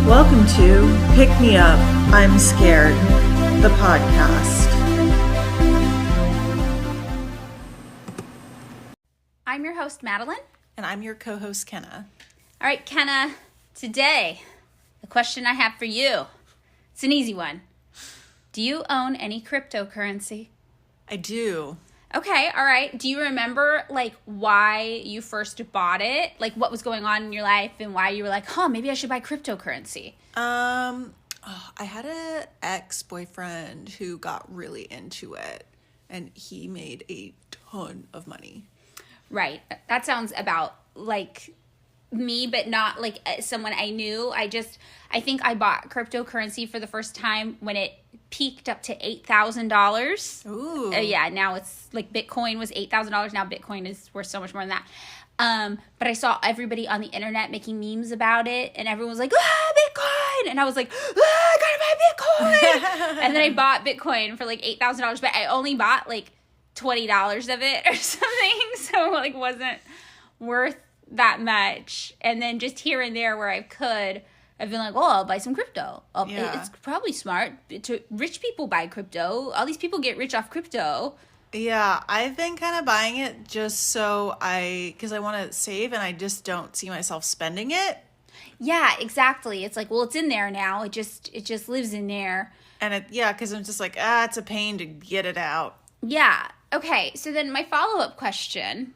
Welcome to Pick Me Up, I'm Scared, the podcast. I'm your host, Madeline. And I'm your co-host, Kenna. All right, Kenna, today, the question I have for you, it's an easy one. Do you own any cryptocurrency? I do. Okay, all right. Do you remember, why you first bought it? Like, what was going on in your life and why you were like, maybe I should buy cryptocurrency? I had an ex-boyfriend who got really into it, and he made a ton of money. Right. That sounds about like me, but not like someone I knew. I think I bought cryptocurrency for the first time when it peaked up to $8,000. Ooh. Yeah, now it's like Bitcoin was $8,000. Now Bitcoin is worth so much more than that. But I saw everybody on the internet making memes about it, and everyone was like, Bitcoin! And I was like, I gotta buy Bitcoin! And then I bought Bitcoin for like $8,000, but I only bought like $20 of it or something, so it wasn't worth that much. And then just here and there where I could, I've been like, I'll buy some crypto. It's probably smart. Rich people buy crypto. All these people get rich off crypto. Yeah, I've been kind of buying it just because I want to save, and I just don't see myself spending it. Yeah, exactly. It's like, it's in there now. It just lives in there. And because I'm just like, it's a pain to get it out. Yeah. Okay, so then my follow-up question,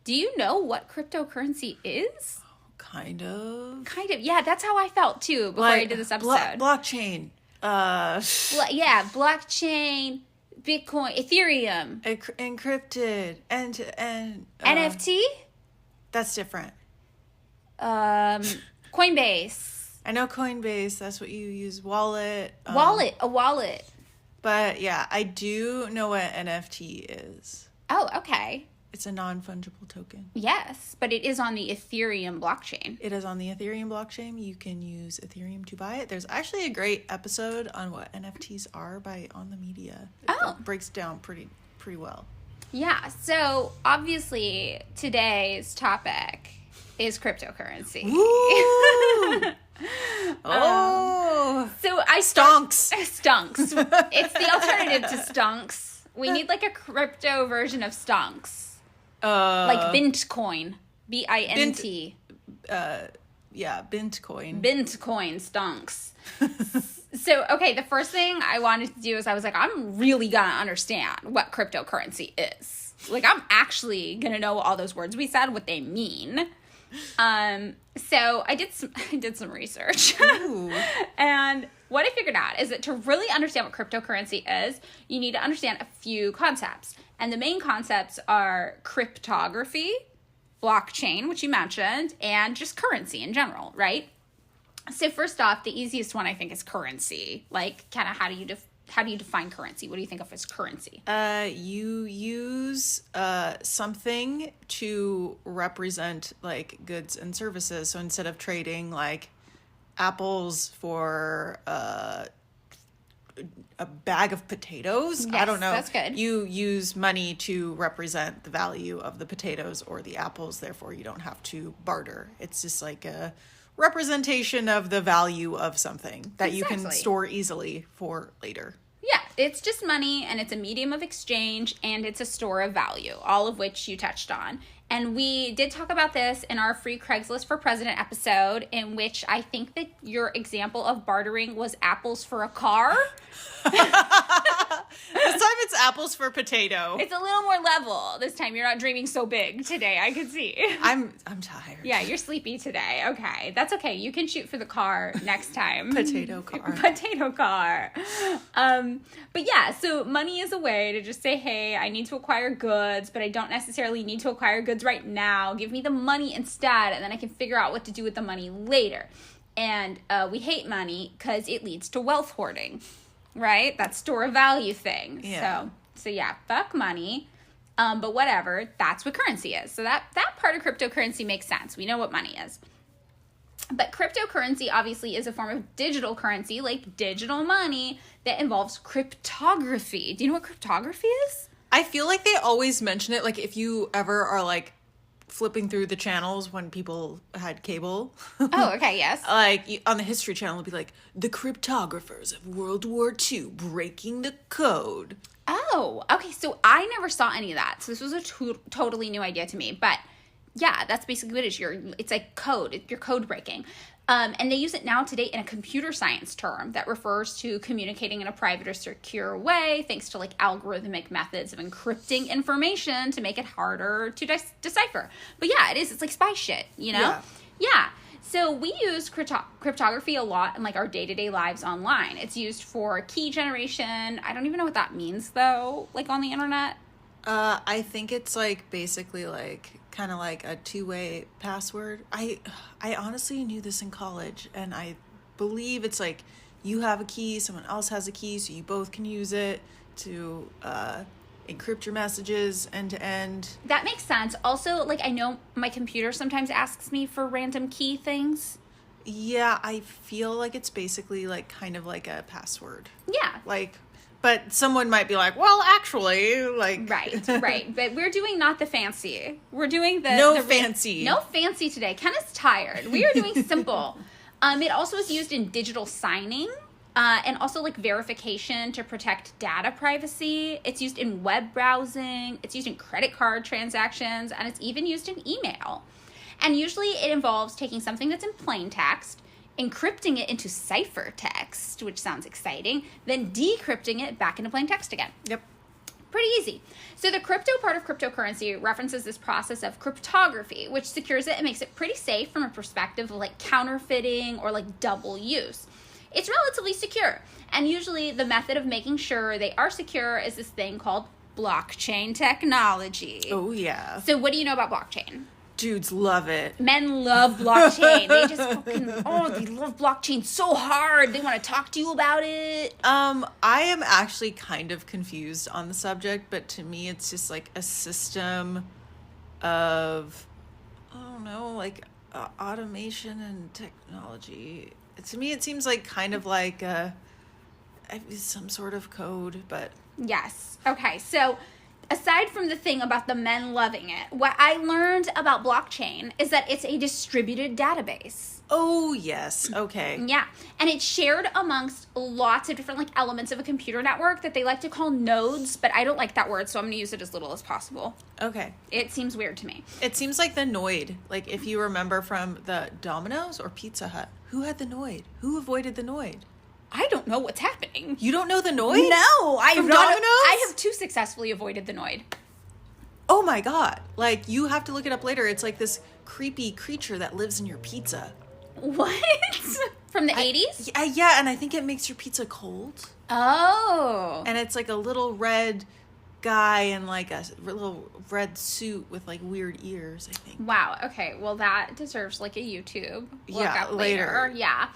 do you know what cryptocurrency is? Kind of. Yeah, that's how I felt, too, before I did this episode. Blockchain. Blockchain, Bitcoin, Ethereum. Encrypted. And NFT? That's different. Coinbase. I know Coinbase, that's what you use. Wallet. A wallet. But yeah, I do know what NFT is. Oh, okay. It's a non-fungible token. Yes, but it is on the Ethereum blockchain. It is on the Ethereum blockchain. You can use Ethereum to buy it. There's actually a great episode on what NFTs are by On the Media. It breaks down pretty well. Yeah, so obviously today's topic is cryptocurrency. Woo! So I stonks. Stonks. It's the alternative to stonks. We need like a crypto version of stonks. Like Bintcoin. Bint. Bintcoin. Bintcoin stonks. So, okay, the first thing I wanted to do is I was like, I'm really gonna understand what cryptocurrency is. Like, I'm actually gonna know all those words we said, what they mean. So I did some research. And what I figured out is that to really understand what cryptocurrency is, you need to understand a few concepts. And the main concepts are cryptography, blockchain, which you mentioned, and just currency in general, right? So first off, the easiest one I think is currency. Like, kind of how do you define currency? What do you think of as currency? You use something to represent like goods and services. So instead of trading like apples for a bag of potatoes, yes, I don't know. That's good. You use money to represent the value of the potatoes or the apples. Therefore, you don't have to barter. It's just like a representation of the value of something that you can store easily for later. Yeah, it's just money, and it's a medium of exchange, and it's a store of value, all of which you touched on. And we did talk about this in our free Craigslist for President episode, in which I think that your example of bartering was apples for a car. This time it's apples for potato. It's a little more level this time. You're not dreaming so big today, I could see. I'm tired. Yeah, you're sleepy today. Okay, that's okay. You can shoot for the car next time. Potato car. Potato car. But yeah, so money is a way to just say, hey, I need to acquire goods, but I don't necessarily need to acquire goods right now. Give me the money instead, and then I can figure out what to do with the money later. And we hate money because it leads to wealth hoarding, right? That store of value thing. Yeah. So yeah, fuck money. But whatever, that's what currency is. So that part of cryptocurrency makes sense. We know what money is. But cryptocurrency obviously is a form of digital currency, like digital money, that involves cryptography. Do you know what cryptography is? I feel like they always mention it, like if you ever are like flipping through the channels when people had cable. Oh, okay, yes. Like, on the History Channel, it'd be like, the cryptographers of World War II breaking the code. Oh, okay, so I never saw any of that. So this was a totally new idea to me. But, yeah, that's basically what it is. It's like code. You're code breaking. And they use it now today in a computer science term that refers to communicating in a private or secure way thanks to, like, algorithmic methods of encrypting information to make it harder to decipher. But, yeah, it is. It's like spy shit, you know? Yeah. So we use cryptography a lot in, like, our day-to-day lives online. It's used for key generation. I don't even know what that means, though, like, on the internet. I think it's, like, basically, like, kind of like a two-way password. I honestly knew this in college, and I believe it's like you have a key, someone else has a key, so you both can use it to encrypt your messages end to end. That makes sense. Also, like, I know my computer sometimes asks me for random key things. Yeah, I feel like it's basically like kind of like a password. Yeah. Like, but someone might be like, well, actually, like... Right. But we're doing not the fancy. We're doing the... No fancy. No fancy today. Kenna's tired. We are doing simple. It also is used in digital signing and also, like, verification to protect data privacy. It's used in web browsing. It's used in credit card transactions. And it's even used in email. And usually it involves taking something that's in plain text, encrypting it into ciphertext, which sounds exciting, then decrypting it back into plain text again. Yep. Pretty easy. So the crypto part of cryptocurrency references this process of cryptography, which secures it and makes it pretty safe from a perspective of, like, counterfeiting or, like, double use. It's relatively secure. And usually the method of making sure they are secure is this thing called blockchain technology. Oh, yeah. So what do you know about blockchain? Dudes love it. Men love blockchain. They just fucking, they love blockchain so hard. They want to talk to you about it. I am actually kind of confused on the subject, but to me it's just like a system of, I don't know, like automation and technology. To me it seems like kind of like some sort of code, but... Yes. Okay, so... aside from the thing about the men loving it, what I learned about blockchain is that it's a distributed database. Oh, yes. Okay. Yeah. And it's shared amongst lots of different, like, elements of a computer network that they like to call nodes, but I don't like that word, so I'm going to use it as little as possible. Okay. It seems weird to me. It seems like the Noid. Like, if you remember from the Domino's or Pizza Hut, who had the Noid? Who avoided the Noid? I don't know what's happening. You don't know the Noid? No, From Domino's? I have too successfully avoided the Noid. Oh my god. Like, you have to look it up later. It's like this creepy creature that lives in your pizza. What? From the 80s? Yeah, and I think it makes your pizza cold. Oh. And it's like a little red guy in like a little red suit with like weird ears, I think. Wow. Okay. Well, that deserves like a YouTube Yeah, lookup later. Yeah.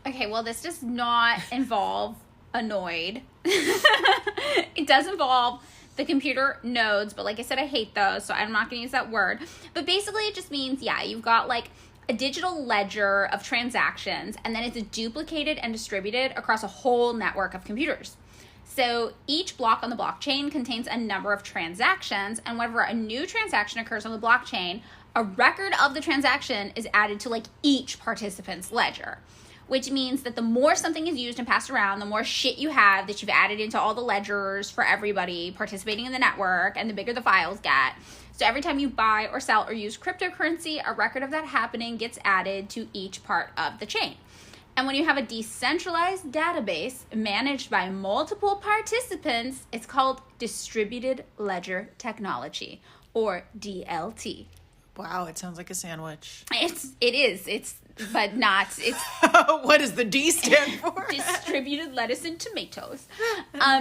Okay, well, this does not involve Annoyed. It does involve the computer nodes, but like I said, I hate those, so I'm not going to use that word. But basically, it just means, yeah, you've got like a digital ledger of transactions, and then it's duplicated and distributed across a whole network of computers. So each block on the blockchain contains a number of transactions, and whenever a new transaction occurs on the blockchain, a record of the transaction is added to like each participant's ledger, which means that the more something is used and passed around, the more shit you have that you've added into all the ledgers for everybody participating in the network, and the bigger the files get. So every time you buy or sell or use cryptocurrency, a record of that happening gets added to each part of the chain. And when you have a decentralized database managed by multiple participants, it's called distributed ledger technology, or DLT. Wow, it sounds like a sandwich. It is, but not. It's what does the D stand for? Distributed lettuce and tomatoes.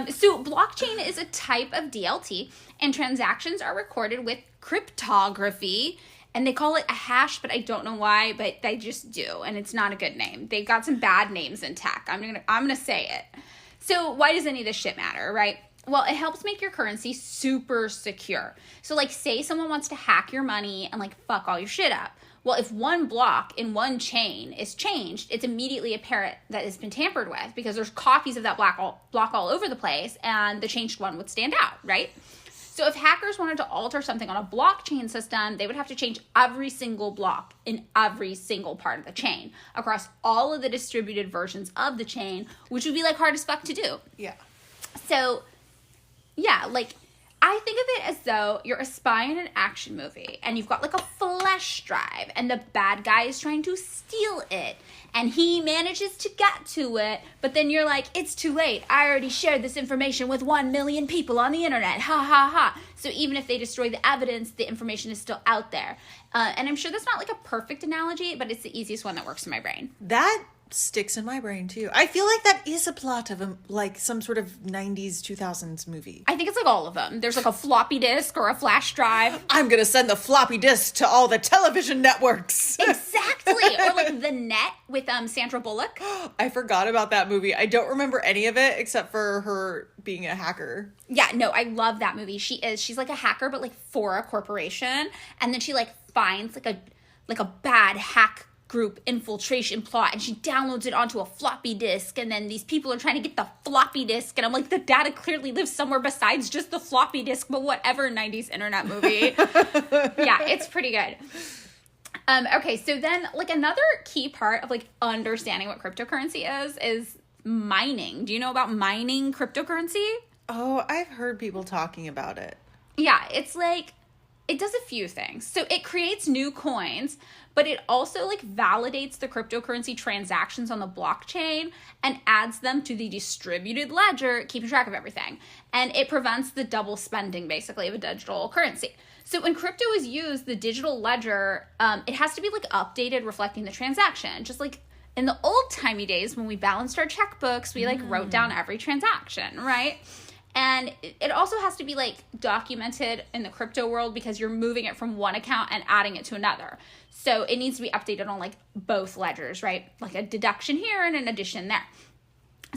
So blockchain is a type of DLT, and transactions are recorded with cryptography. And they call it a hash, but I don't know why, but they just do, and it's not a good name. They've got some bad names in tech. I'm gonna say it. So why does any of this shit matter, right? Well, it helps make your currency super secure. So, like, say someone wants to hack your money and, like, fuck all your shit up. Well, if one block in one chain is changed, it's immediately apparent that it's been tampered with because there's copies of that block all over the place, and the changed one would stand out, right? So if hackers wanted to alter something on a blockchain system, they would have to change every single block in every single part of the chain across all of the distributed versions of the chain, which would be like hard as fuck to do. Yeah. So, yeah, like, I think of it as though you're a spy in an action movie and you've got like a flash drive and the bad guy is trying to steal it and he manages to get to it, but then you're like, it's too late. I already shared this information with 1 million people on the internet. Ha ha ha. So even if they destroy the evidence, the information is still out there. And I'm sure that's not like a perfect analogy, but it's the easiest one that works in my brain. That sticks in my brain too. I feel like that is a plot of like some sort of 90s 2000s movie. I think it's like all of them. There's like a floppy disk or a flash drive. I'm gonna send the floppy disk to all the television networks. Exactly. Or like The Net with Sandra Bullock. I forgot about that movie. I don't remember any of it except for her being a hacker. Yeah, no, I love that movie. She's like a hacker but like for a corporation, and then she like finds like a bad hack group infiltration plot and she downloads it onto a floppy disk, and then these people are trying to get the floppy disk, and I'm like, the data clearly lives somewhere besides just the floppy disk, but whatever, 90s internet movie. Yeah, it's pretty good. Okay, so then like another key part of like understanding what cryptocurrency is mining. Do you know about mining cryptocurrency? Oh, I've heard people talking about it. Yeah, it's like, it does a few things. So it creates new coins, but it also like validates the cryptocurrency transactions on the blockchain and adds them to the distributed ledger, keeping track of everything. And it prevents the double spending basically of a digital currency. So when crypto is used, the digital ledger, it has to be like updated, reflecting the transaction. Just like in the old timey days when we balanced our checkbooks, we like wrote down every transaction, right? And it also has to be like documented in the crypto world because you're moving it from one account and adding it to another. So it needs to be updated on like both ledgers, right? Like a deduction here and an addition there.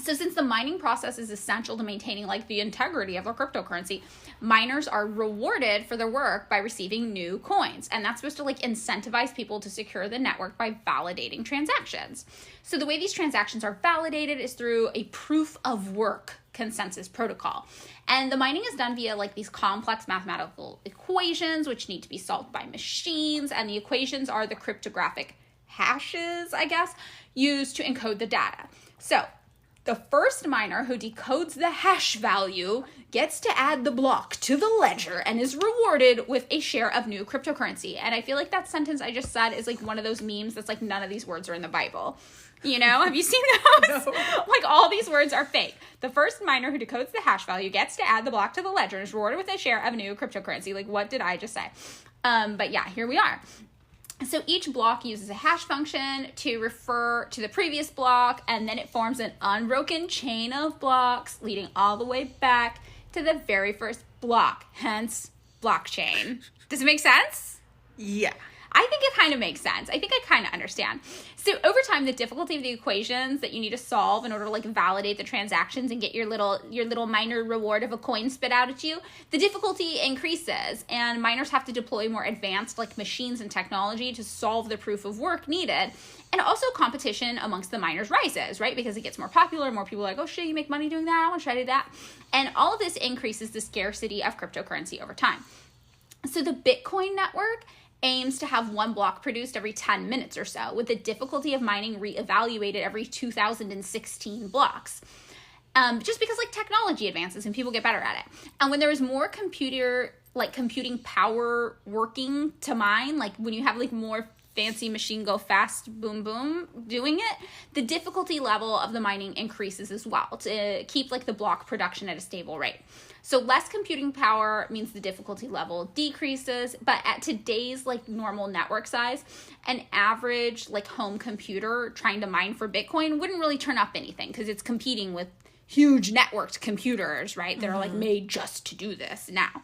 So since the mining process is essential to maintaining like the integrity of a cryptocurrency, miners are rewarded for their work by receiving new coins. And that's supposed to like incentivize people to secure the network by validating transactions. So the way these transactions are validated is through a proof of work consensus protocol. And the mining is done via like these complex mathematical equations, which need to be solved by machines. And the equations are the cryptographic hashes, I guess, used to encode the data. So the first miner who decodes the hash value gets to add the block to the ledger and is rewarded with a share of new cryptocurrency. And I feel like that sentence I just said is like one of those memes that's like none of these words are in the Bible. You know, have you seen those? No. Like all these words are fake. The first miner who decodes the hash value gets to add the block to the ledger and is rewarded with a share of new cryptocurrency. Like, what did I just say? But yeah, here we are. So each block uses a hash function to refer to the previous block, and then it forms an unbroken chain of blocks leading all the way back to the very first block, hence blockchain. Does it make sense? Yeah. I think it kind of makes sense. I think I kind of understand. So over time, the difficulty of the equations that you need to solve in order to like validate the transactions and get your little miner reward of a coin spit out at you, the difficulty increases, and miners have to deploy more advanced like machines and technology to solve the proof of work needed. And also competition amongst the miners rises, right? Because it gets more popular, more people are like, oh shit, you make money doing that, I want to try to do that. And all of this increases the scarcity of cryptocurrency over time. So the Bitcoin network aims to have one block produced every 10 minutes or so, with the difficulty of mining reevaluated every 2016 blocks. Just because like technology advances and people get better at it. And when there is more computing power working to mine, like when you have like more fancy machine go fast, boom, boom, doing it, the difficulty level of the mining increases as well to keep like the block production at a stable rate. So less computing power means the difficulty level decreases, but at today's like normal network size, an average like home computer trying to mine for Bitcoin wouldn't really turn up anything because it's competing with huge networked computers, right? That are like made just to do this now.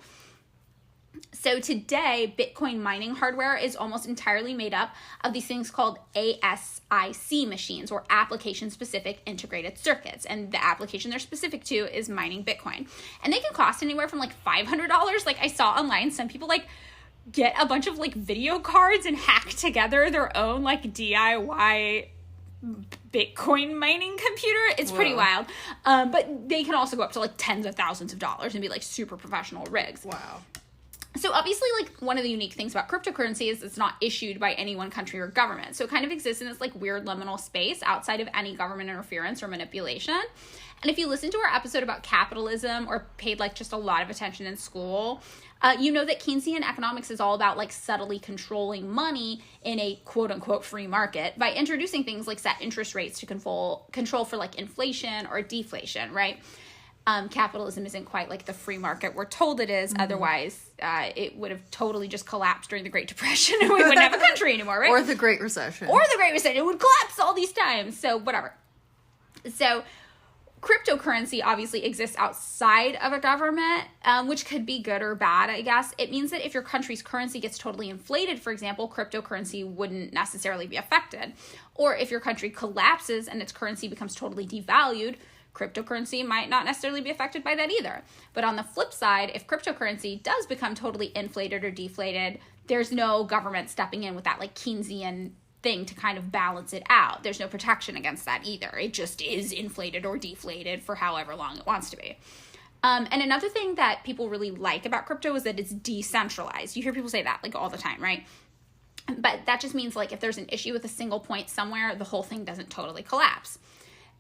So today, Bitcoin mining hardware is almost entirely made up of these things called ASIC machines, or application-specific integrated circuits. And the application they're specific to is mining Bitcoin. And they can cost anywhere from like $500. Like I saw online, some people like get a bunch of like video cards and hack together their own like DIY Bitcoin mining computer. It's pretty wild. But they can also go up to like tens of thousands of dollars and be like super professional rigs. Wow. So obviously, like, one of the unique things about cryptocurrency is it's not issued by any one country or government. So it kind of exists in this like weird liminal space outside of any government interference or manipulation. And if you listen to our episode about capitalism or paid like just a lot of attention in school, you know that Keynesian economics is all about like subtly controlling money in a quote unquote free market by introducing things like set interest rates to control for like inflation or deflation, right? Capitalism isn't quite like the free market we're told it is. Mm-hmm. Otherwise, it would have totally just collapsed during the Great Depression and we wouldn't have a country anymore, right? Or the Great Recession. It would collapse all these times. So whatever. So cryptocurrency obviously exists outside of a government, which could be good or bad, I guess. It means that if your country's currency gets totally inflated, for example, cryptocurrency wouldn't necessarily be affected. Or if your country collapses and its currency becomes totally devalued, cryptocurrency might not necessarily be affected by that either. But on the flip side, if cryptocurrency does become totally inflated or deflated, there's no government stepping in with that like Keynesian thing to kind of balance it out. There's no protection against that either. It just is inflated or deflated for however long it wants to be. And another thing that people really like about crypto is that it's decentralized. You hear people say that like all the time, right? But that just means like if there's an issue with a single point somewhere, the whole thing doesn't totally collapse.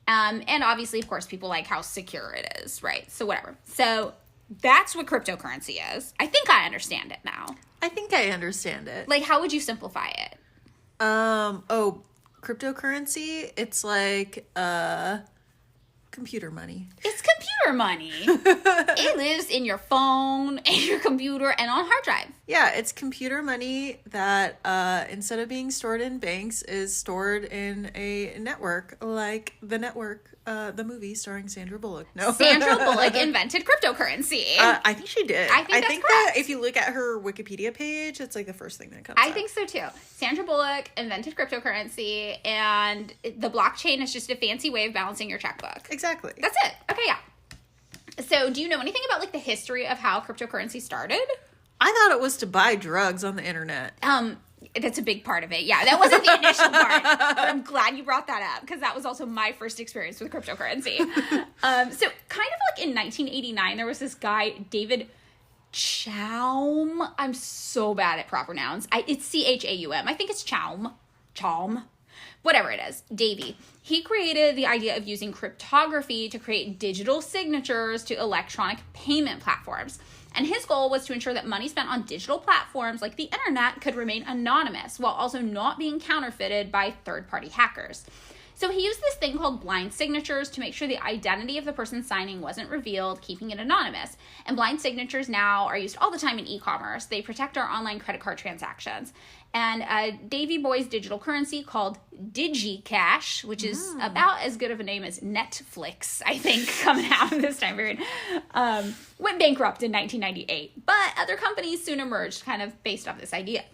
And obviously, of course, people like how secure it is, right? So whatever. So that's what cryptocurrency is. I think I understand it now. I think I understand it. Like, how would you simplify it? Cryptocurrency, it's like, computer money. It's computer money. It lives in your phone, and your computer, and on a hard drive. Yeah, it's computer money that instead of being stored in banks is stored in a network, like The Network, the movie starring Sandra Bullock. No, Sandra Bullock invented cryptocurrency. I think she did. I think that if you look at her Wikipedia page, it's like the first thing that comes up. I think so too. Sandra Bullock invented cryptocurrency, and the blockchain is just a fancy way of balancing your checkbook. Exactly. That's it. Okay, yeah. So, do you know anything about like the history of how cryptocurrency started? I thought it was to buy drugs on the internet. That's a big part of it. Yeah, that wasn't the initial part, but I'm glad you brought that up because that was also my first experience with cryptocurrency. So, kind of like in 1989, there was this guy, David Chaum. I'm so bad at proper nouns. It's Chaum. I think it's Chaum. Whatever it is, Davey. He created the idea of using cryptography to create digital signatures to electronic payment platforms. And his goal was to ensure that money spent on digital platforms like the internet could remain anonymous while also not being counterfeited by third-party hackers. So he used this thing called blind signatures to make sure the identity of the person signing wasn't revealed, keeping it anonymous. And blind signatures now are used all the time in e-commerce. They protect our online credit card transactions. And Davy Boy's digital currency called DigiCash, which is about as good of a name as Netflix, I think, coming out of this time period, went bankrupt in 1998. But other companies soon emerged kind of based off this idea.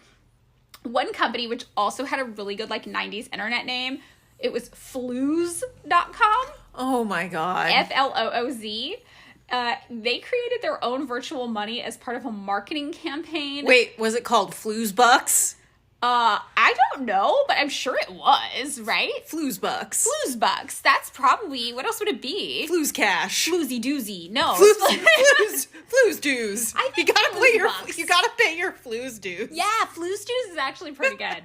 One company, which also had a really good like 90s internet name, it was Flooz.com. Oh my God. Flooz. They created their own virtual money as part of a marketing campaign. Wait, was it called Flooz Bucks? I don't know, but I'm sure it was, right? Flooz Bucks. Flooz Bucks. That's probably, what else would it be? Flooz Cash. Floozy Doozy. No. Flooz Dues. I think you gotta pay your Flooz Dues. Yeah, Flooz Dues is actually pretty good.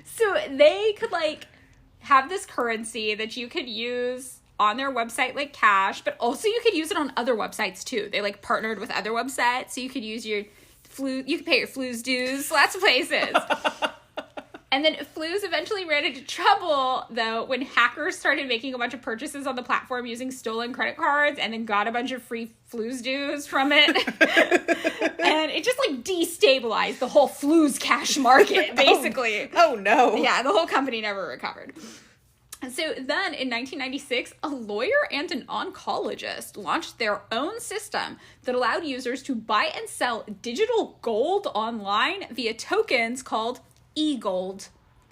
So they could like have this currency that you could use on their website like cash, but also you could use it on other websites too. They like partnered with other websites, so you could use your you could pay your Flooz dues, lots of places. And then Flooz eventually ran into trouble, though, when hackers started making a bunch of purchases on the platform using stolen credit cards and then got a bunch of free Flooz dues from it. And it just, like, destabilized the whole Flooz cash market, basically. Oh, no. Yeah, the whole company never recovered. And so then in 1996, a lawyer and an oncologist launched their own system that allowed users to buy and sell digital gold online via tokens called e-gold.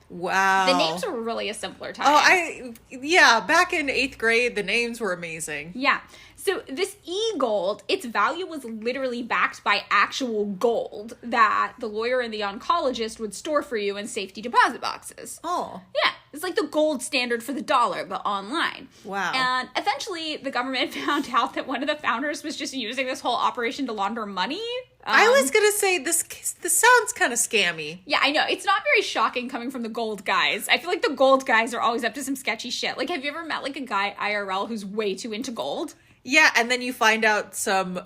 Wow. The names were really a simpler time. Back in 8th grade, the names were amazing. Yeah. So this e-gold, its value was literally backed by actual gold that the lawyer and the oncologist would store for you in safety deposit boxes. Oh. Yeah. It's like the gold standard for the dollar, but online. Wow. And eventually, the government found out that one of the founders was just using this whole operation to launder money. I was going to say, this sounds kind of scammy. Yeah, I know. It's not very shocking coming from the gold guys. I feel like the gold guys are always up to some sketchy shit. Like, have you ever met, like, a guy IRL who's way too into gold? Yeah, and then you find out some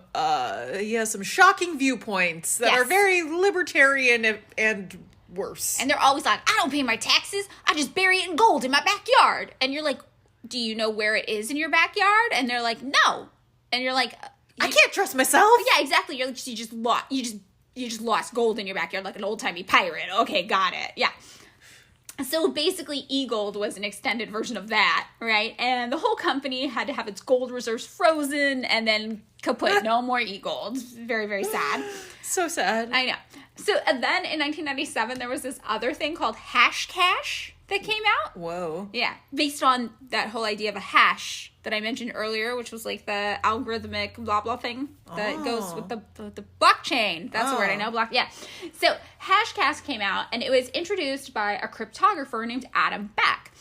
shocking viewpoints that are very libertarian and worse. And they're always like, I don't pay my taxes. I just bury it in gold in my backyard. And you're like, do you know where it is in your backyard? And they're like, no. And you're like, I can't trust myself. Yeah, exactly. You're like, you just lost gold in your backyard like an old-timey pirate. Okay, got it. Yeah. So basically, e-gold was an extended version of that, right? And the whole company had to have its gold reserves frozen and then kaput, no more e-gold. Very, very sad. So sad. I know. So then in 1997, there was this other thing called hash cash that came out. Whoa. Yeah. Based on that whole idea of a hash that I mentioned earlier, which was like the algorithmic blah blah thing that goes with the blockchain. That's the word I know. Yeah. So Hashcash came out, and it was introduced by a cryptographer named Adam Beck.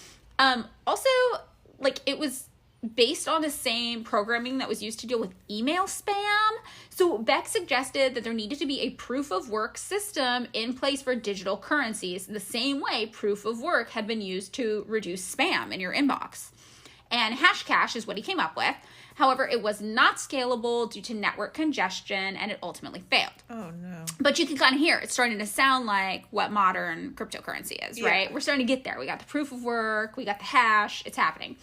Also, like, it was based on the same programming that was used to deal with email spam. So Beck suggested that there needed to be a proof of work system in place for digital currencies, the same way proof of work had been used to reduce spam in your inbox. And Hashcash is what he came up with. However, it was not scalable due to network congestion, and it ultimately failed. Oh, no. But you can kind of hear it's starting to sound like what modern cryptocurrency is, right? We're starting to get there. We got the proof of work. We got the hash. It's happening.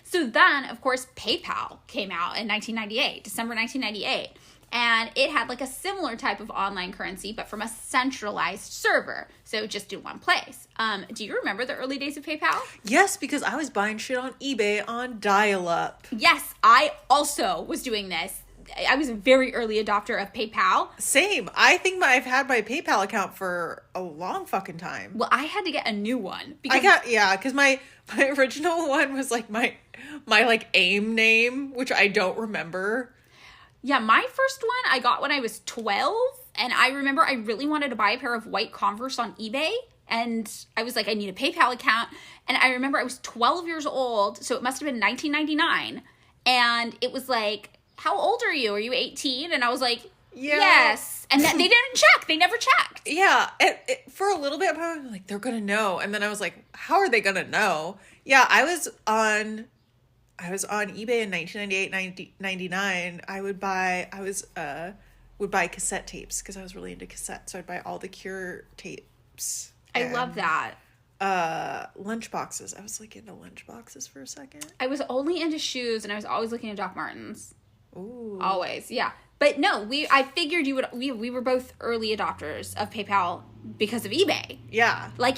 So then, of course, PayPal came out in December 1998. And it had like a similar type of online currency, but from a centralized server. So just in one place. Do you remember the early days of PayPal? Yes, because I was buying shit on eBay on dial-up. Yes, I also was doing this. I was a very early adopter of PayPal. Same. I think I've had my PayPal account for a long fucking time. Well, I had to get a new one. Because my original one was like my like AIM name, which I don't remember. Yeah, my first one I got when I was 12, and I remember I really wanted to buy a pair of white Converse on eBay, and I was like, I need a PayPal account, and I remember I was 12 years old, so it must have been 1999, and it was like, how old are you? Are you 18? And I was like, yes. And they didn't check. They never checked. Yeah. For a little bit, I was like, they're going to know. And then I was like, how are they going to know? Yeah, I was on eBay in 1998, 99. I would buy cassette tapes because I was really into cassettes. So I'd buy all the Cure tapes. I love that. Lunchboxes. I was like into lunchboxes for a second. I was only into shoes, and I was always looking at Doc Martens. Ooh. Always, yeah. But no, I figured we were both early adopters of PayPal because of eBay. Yeah. Like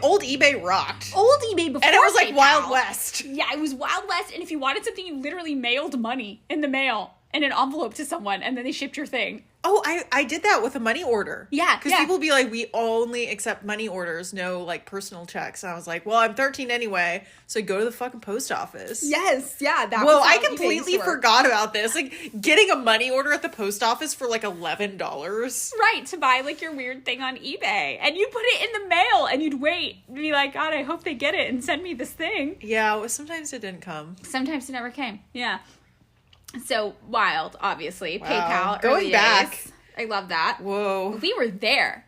old eBay rocked. Old eBay before And it was like PayPal. Wild West. Yeah, it was Wild West, and if you wanted something, you literally mailed money in the mail in an envelope to someone, and then they shipped your thing. Oh, I did that with a money order. Yeah, Because people be like, we only accept money orders, no, like, personal checks. And I was like, well, I'm 13 anyway, so go to the fucking post office. Yes, yeah. Whoa, I completely forgot about this. Like, getting a money order at the post office for, like, $11. Right, to buy, like, your weird thing on eBay. And you put it in the mail, and you'd wait. And be like, God, I hope they get it and send me this thing. Yeah, well, sometimes it didn't come. Sometimes it never came. Yeah. So, wild, obviously. Wow. PayPal, Going early back. days. I love that. Whoa. We were there.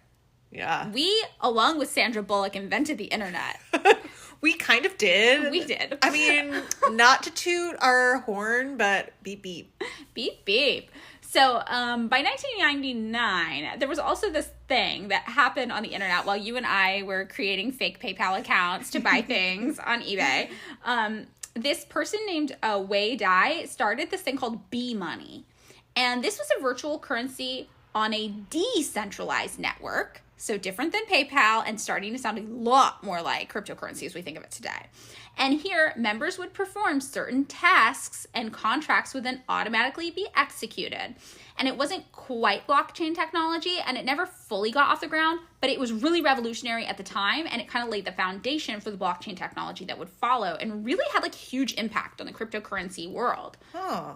Yeah. We, along with Sandra Bullock, invented the internet. We kind of did. We did. I mean, not to toot our horn, but beep, beep. Beep, beep. So, by 1999, there was also this thing that happened on the internet while you and I were creating fake PayPal accounts to buy things on eBay. This person named Wei Dai started this thing called B-Money. And this was a virtual currency on a decentralized network. So different than PayPal and starting to sound a lot more like cryptocurrency as we think of it today. And here, members would perform certain tasks and contracts would then automatically be executed. And it wasn't quite blockchain technology and it never fully got off the ground, but it was really revolutionary at the time and it kind of laid the foundation for the blockchain technology that would follow and really had like huge impact on the cryptocurrency world. Huh.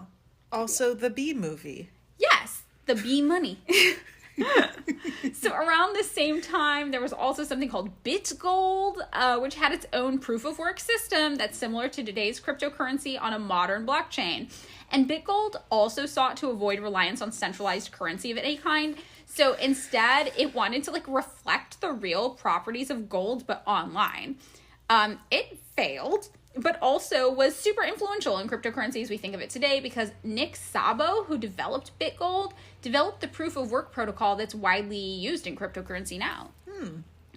Also the Bee movie. Yes, the B-Money. So around the same time, there was also something called BitGold, which had its own proof-of-work system that's similar to today's cryptocurrency on a modern blockchain. And BitGold also sought to avoid reliance on centralized currency of any kind. So instead, it wanted to reflect the real properties of gold, but online. It failed, but also was super influential in cryptocurrency as we think of it today, because Nick Szabo, who developed BitGold, developed the proof-of-work protocol that's widely used in cryptocurrency now.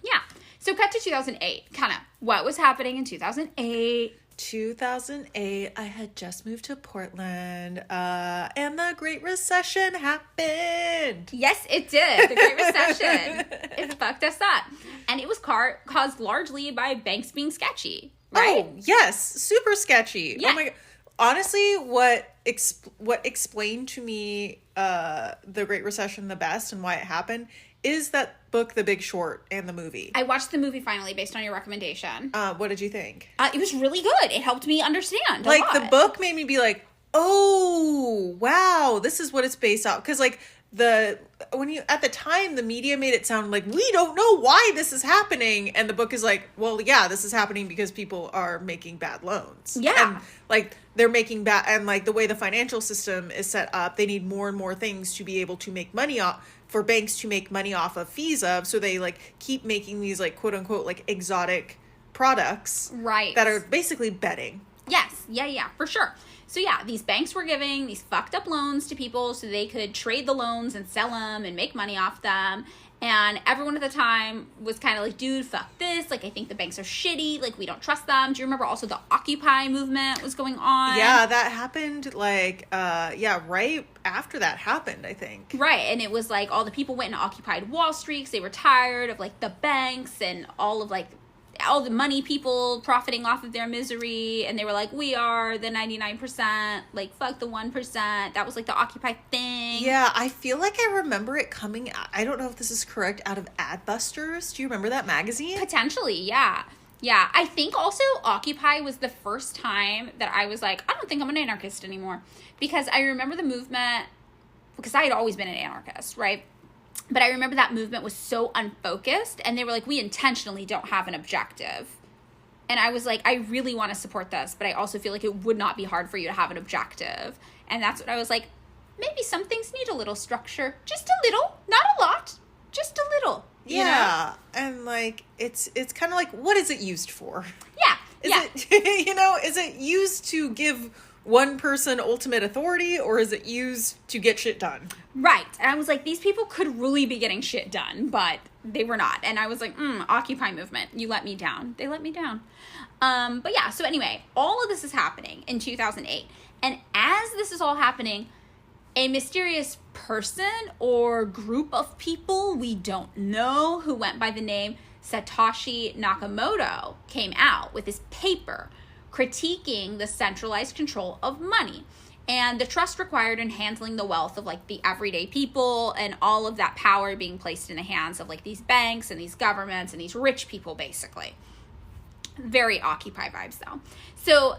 Yeah. So cut to 2008. Kenna, what was happening in 2008? 2008, I had just moved to Portland, and the Great Recession happened. Yes, it did. The Great Recession. It fucked us up. And it was caused largely by banks being sketchy, right? Oh, yes. Super sketchy. Yeah. Oh my God. Honestly, what explained to me the Great Recession the best and why it happened is that book, The Big Short, and the movie. I watched the movie finally based on your recommendation. What did you think? It was really good. It helped me understand a lot. The book made me be like, oh, wow, this is what it's based off. Because at the time, the media made it sound like we don't know why this is happening, and the book is like, well, yeah, this is happening because people are making bad loans. Yeah. And they're making bad, and the way the financial system is set up, they need more and more things to be able to make money off, for banks to make money off of fees of, so they keep making these quote unquote exotic products, right, that are basically betting. Yes, yeah, for sure. So yeah, these banks were giving these fucked up loans to people so they could trade the loans and sell them and make money off them. And everyone at the time was kind of like, dude, fuck this. I think the banks are shitty. We don't trust them. Do you remember also the Occupy movement was going on? Yeah, that happened right after that happened, I think. Right. And it was all the people went and occupied Wall Street because they were tired of the banks and all of all the money people profiting off of their misery, and they were like, we are the 99%, fuck the 1%. That was the Occupy thing. Yeah, I feel like I remember it coming, I don't know if this is correct, out of Adbusters. Do you remember that magazine? Potentially, yeah. Yeah, I think also Occupy was the first time that I was I don't think I'm an anarchist anymore, because I remember the movement, because I had always been an anarchist, right? But I remember that movement was so unfocused, and they were we intentionally don't have an objective. And I was I really want to support this, but I also feel it would not be hard for you to have an objective. And that's what I was maybe some things need a little structure. Just a little, not a lot, just a little. You know? And it's kind of what is it used for? Yeah, Is it used to give one person ultimate authority, or is it used to get shit done? Right. And I was these people could really be getting shit done, but they were not. And I was Occupy movement, you let me down. They let me down. But yeah, so anyway, all of this is happening in 2008. And as this is all happening, a mysterious person or group of people we don't know, who went by the name Satoshi Nakamoto, came out with this paper critiquing the centralized control of money and the trust required in handling the wealth of the everyday people, and all of that power being placed in the hands of these banks and these governments and these rich people, basically. Very Occupy vibes though. So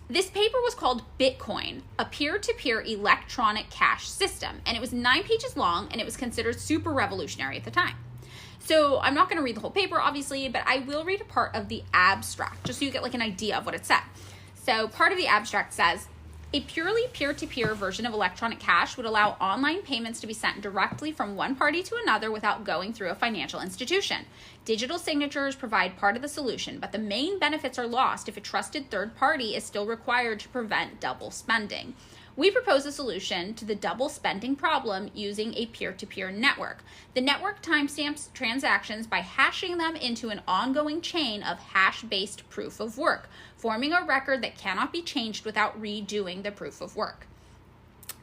this paper was called Bitcoin, a peer-to-peer electronic cash system, and it was 9 pages long, and it was considered super revolutionary at the time. So I'm not going to read the whole paper, obviously, but I will read a part of the abstract, just so you get an idea of what it said. So part of the abstract says, a purely peer-to-peer version of electronic cash would allow online payments to be sent directly from one party to another without going through a financial institution. Digital signatures provide part of the solution, but the main benefits are lost if a trusted third party is still required to prevent double spending. We propose a solution to the double spending problem using a peer-to-peer network. The network timestamps transactions by hashing them into an ongoing chain of hash-based proof of work, forming a record that cannot be changed without redoing the proof of work.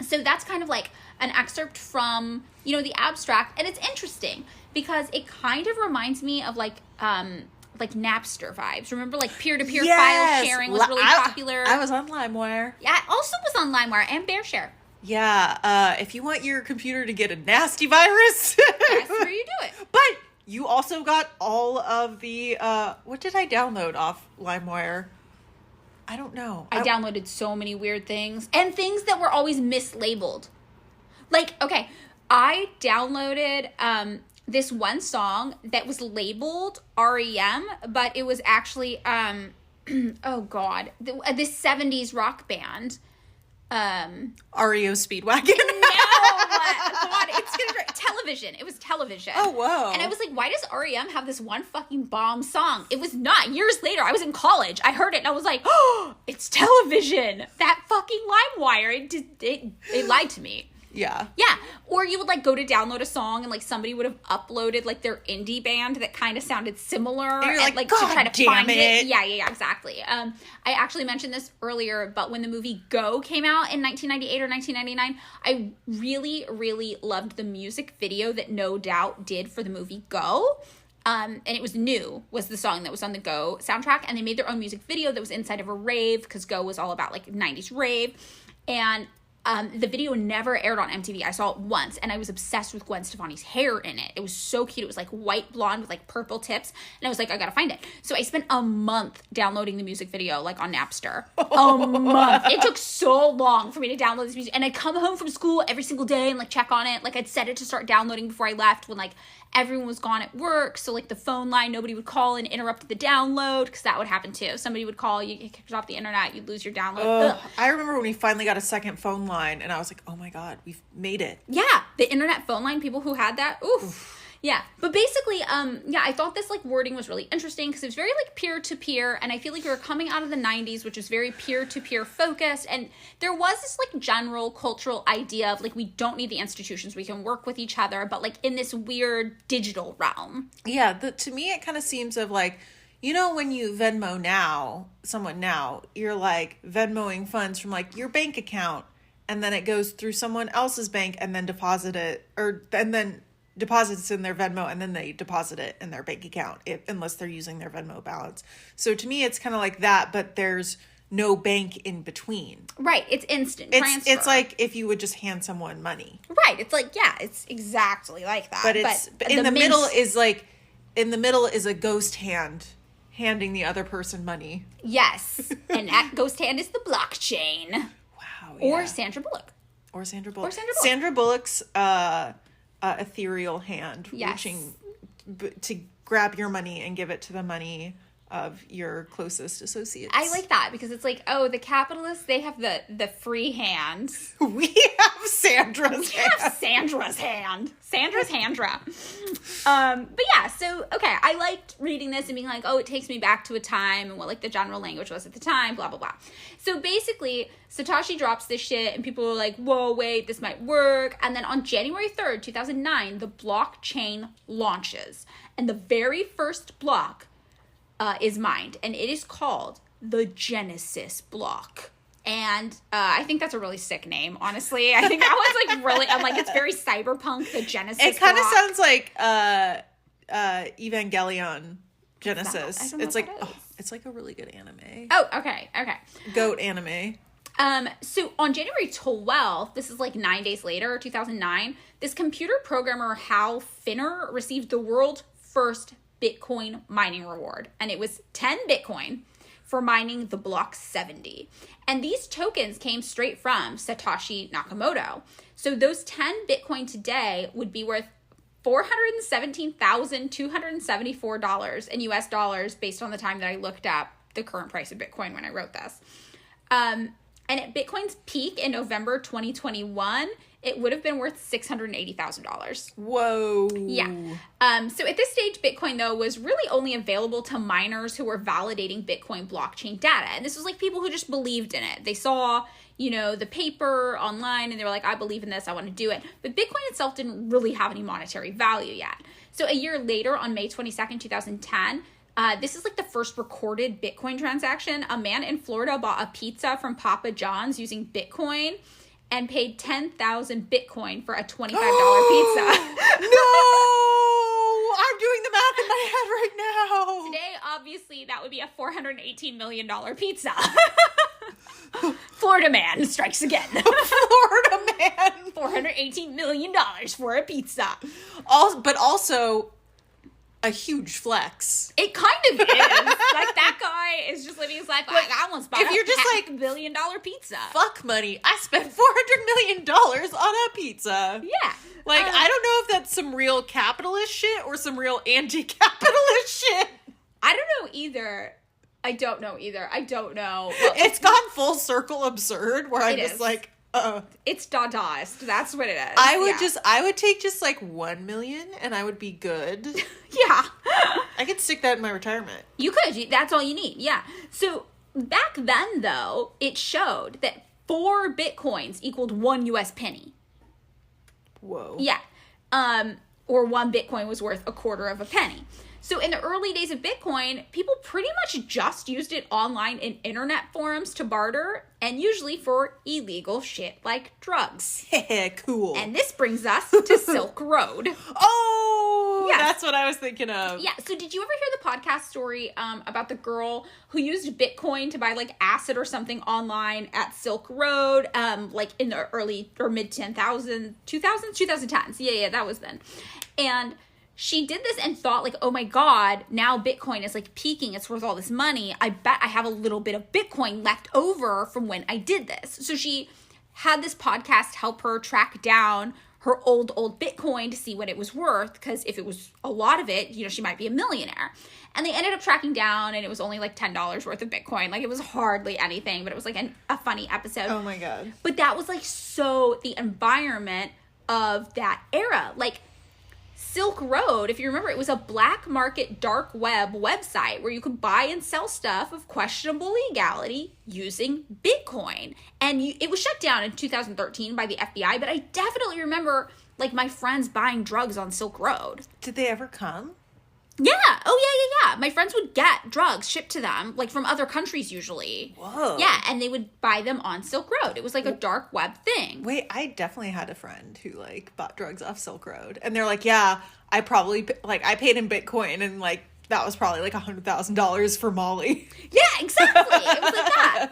So that's kind of an excerpt from, the abstract, and it's interesting because it kind of reminds me of Napster vibes. Remember, peer-to-peer file sharing was really popular. I was on LimeWire. Yeah, I also was on LimeWire and BearShare. Yeah, if you want your computer to get a nasty virus, that's where you do it. But you also got all of the, what did I download off LimeWire? I don't know. I downloaded so many weird things, and things that were always mislabeled. Okay, I downloaded this one song that was labeled REM, but it was actually oh god, this 70s rock band. REO Speedwagon. No, God, it's television. It was television. Oh, whoa. And I was like, why does REM have this one fucking bomb song? It was not. Years later, I was in college. I heard it and I was like, oh, it's television. That fucking LimeWire, it lied to me. Yeah. Yeah. Or you would like go to download a song and like somebody would have uploaded like their indie band that kind of sounded similar. And you're like, to God try to damn find it. Yeah, exactly. I actually mentioned this earlier, but when the movie Go came out in 1998 or 1999, I really, really loved the music video that No Doubt did for the movie Go. And it was New was the song that was on the Go soundtrack. And they made their own music video that was inside of a rave because Go was all about like 90s rave. And the video never aired on MTV. I saw it once, and I was obsessed with Gwen Stefani's hair in it. It was so cute. It was like white blonde with like purple tips, and I was like, I gotta find it. So I spent a month downloading the music video, like on Napster. A month. It took so long for me to download this music, and I'd come home from school every single day and like check on it. Like I'd set it to start downloading before I left when like everyone was gone at work, so like the phone line, nobody would call and interrupt the download, because that would happen too. Somebody would call, you get kicked off the internet, you'd lose your download. I remember when we finally got a second phone line, and I was like, oh my God, we've made it. Yeah, the internet phone line, people who had that, oof. Yeah, but basically, yeah, I thought this like wording was really interesting because it was very like peer-to-peer, and I feel like we were coming out of the 90s, which was very peer-to-peer focused, and there was this like general cultural idea of like we don't need the institutions, we can work with each other, but like in this weird digital realm. Yeah, to me it kind of seems of like, you know, when you Venmo someone now, you're like Venmoing funds from like your bank account, and then it goes through someone else's bank and then deposits in their Venmo, and then they deposit it in their bank account unless they're using their Venmo balance. So to me, it's kind of like that, but there's no bank in between. Right. It's instant transfer. It's like if you would just hand someone money. Right. It's like, yeah, it's exactly like that. But in the middle is a ghost hand handing the other person money. Yes. And that ghost hand is the blockchain. Wow. Yeah. Or Sandra Bullock. Sandra Bullock's ethereal hand, yes, reaching to grab your money and give it to the money of your closest associates. I like that because it's like, oh, the capitalists, they have the free hand. We have Sandra's hand. Sandra's Handra. But yeah, so, okay, I liked reading this and being like, oh, it takes me back to a time and what, like, the general language was at the time, blah, blah, blah. So basically, Satoshi drops this shit and people are like, whoa, wait, this might work. And then on January 3rd, 2009, the blockchain launches. And the very first block is mined, and it is called the Genesis block. And I think that's a really sick name, honestly. I think that one's like really, I'm like, it's very cyberpunk, the Genesis block. It kind of sounds like Evangelion Genesis. It's like, it's like a really good anime. Oh, okay. Goat anime. So on January 12th, this is like 9 days later, 2009, this computer programmer Hal Finner received the world's first Bitcoin mining reward, and it was 10 Bitcoin for mining the block 70. And these tokens came straight from Satoshi Nakamoto. So those 10 Bitcoin today would be worth $417,274 in US dollars based on the time that I looked up the current price of Bitcoin when I wrote this. And at Bitcoin's peak in November 2021, it would have been worth $680,000. Whoa. Yeah. So at this stage, Bitcoin, though, was really only available to miners who were validating Bitcoin blockchain data. And this was like people who just believed in it. They saw, you know, the paper online and they were like, I believe in this, I want to do it. But Bitcoin itself didn't really have any monetary value yet. So a year later, on May 22nd, 2010, this is like the first recorded Bitcoin transaction. A man in Florida bought a pizza from Papa John's using Bitcoin and paid 10,000 Bitcoin for a $25 pizza. No! I'm doing the math in my head right now. Today, obviously, that would be a $418 million pizza. Florida man strikes again. Florida man. $418 million for a pizza. But also a huge flex. It kind of is. Like, that guy is just living his life. like I almost bought if you're just like $500 million pizza. Fuck money. I spent $400 million on a pizza. Yeah. Like, I don't know if that's some real capitalist shit or some real anti-capitalist shit. I don't know either. I don't know. Well, it's gone full circle absurd where I'm just like, it's Dadaist. That's what it is. I would take just like 1 million and I would be good. Yeah. I could stick that in my retirement. You could. That's all you need. Yeah. So back then, though, it showed that 4 Bitcoins equaled 1 US penny. Whoa. Yeah. Or 1 Bitcoin was worth a quarter of a penny. So in the early days of Bitcoin, people pretty much just used it online in internet forums to barter, and usually for illegal shit like drugs. Cool. And this brings us to Silk Road. Oh, yes. That's what I was thinking of. Yeah. So did you ever hear the podcast story about the girl who used Bitcoin to buy like acid or something online at Silk Road, like in the early or mid 2010s? Yeah, that was then. And she did this and thought like, oh my God, now Bitcoin is like peaking. It's worth all this money. I bet I have a little bit of Bitcoin left over from when I did this. So she had this podcast help her track down her old Bitcoin to see what it was worth. Because if it was a lot of it, she might be a millionaire. And they ended up tracking down and it was only like $10 worth of Bitcoin. Like it was hardly anything, but it was like a funny episode. Oh my God. But that was like so the environment of that era. Like, Silk Road, if you remember, it was a black market dark web website where you could buy and sell stuff of questionable legality using Bitcoin. And it was shut down in 2013 by the FBI, but I definitely remember like my friends buying drugs on Silk Road. Did they ever come? Yeah. Oh, yeah. My friends would get drugs shipped to them, like from other countries usually. Whoa. Yeah, and they would buy them on Silk Road. It was like a dark web thing. Wait, I definitely had a friend who like bought drugs off Silk Road. And they're like, yeah, I probably, like, I paid in Bitcoin and like, that was probably like $100,000 for Molly. Yeah, exactly. It was like that.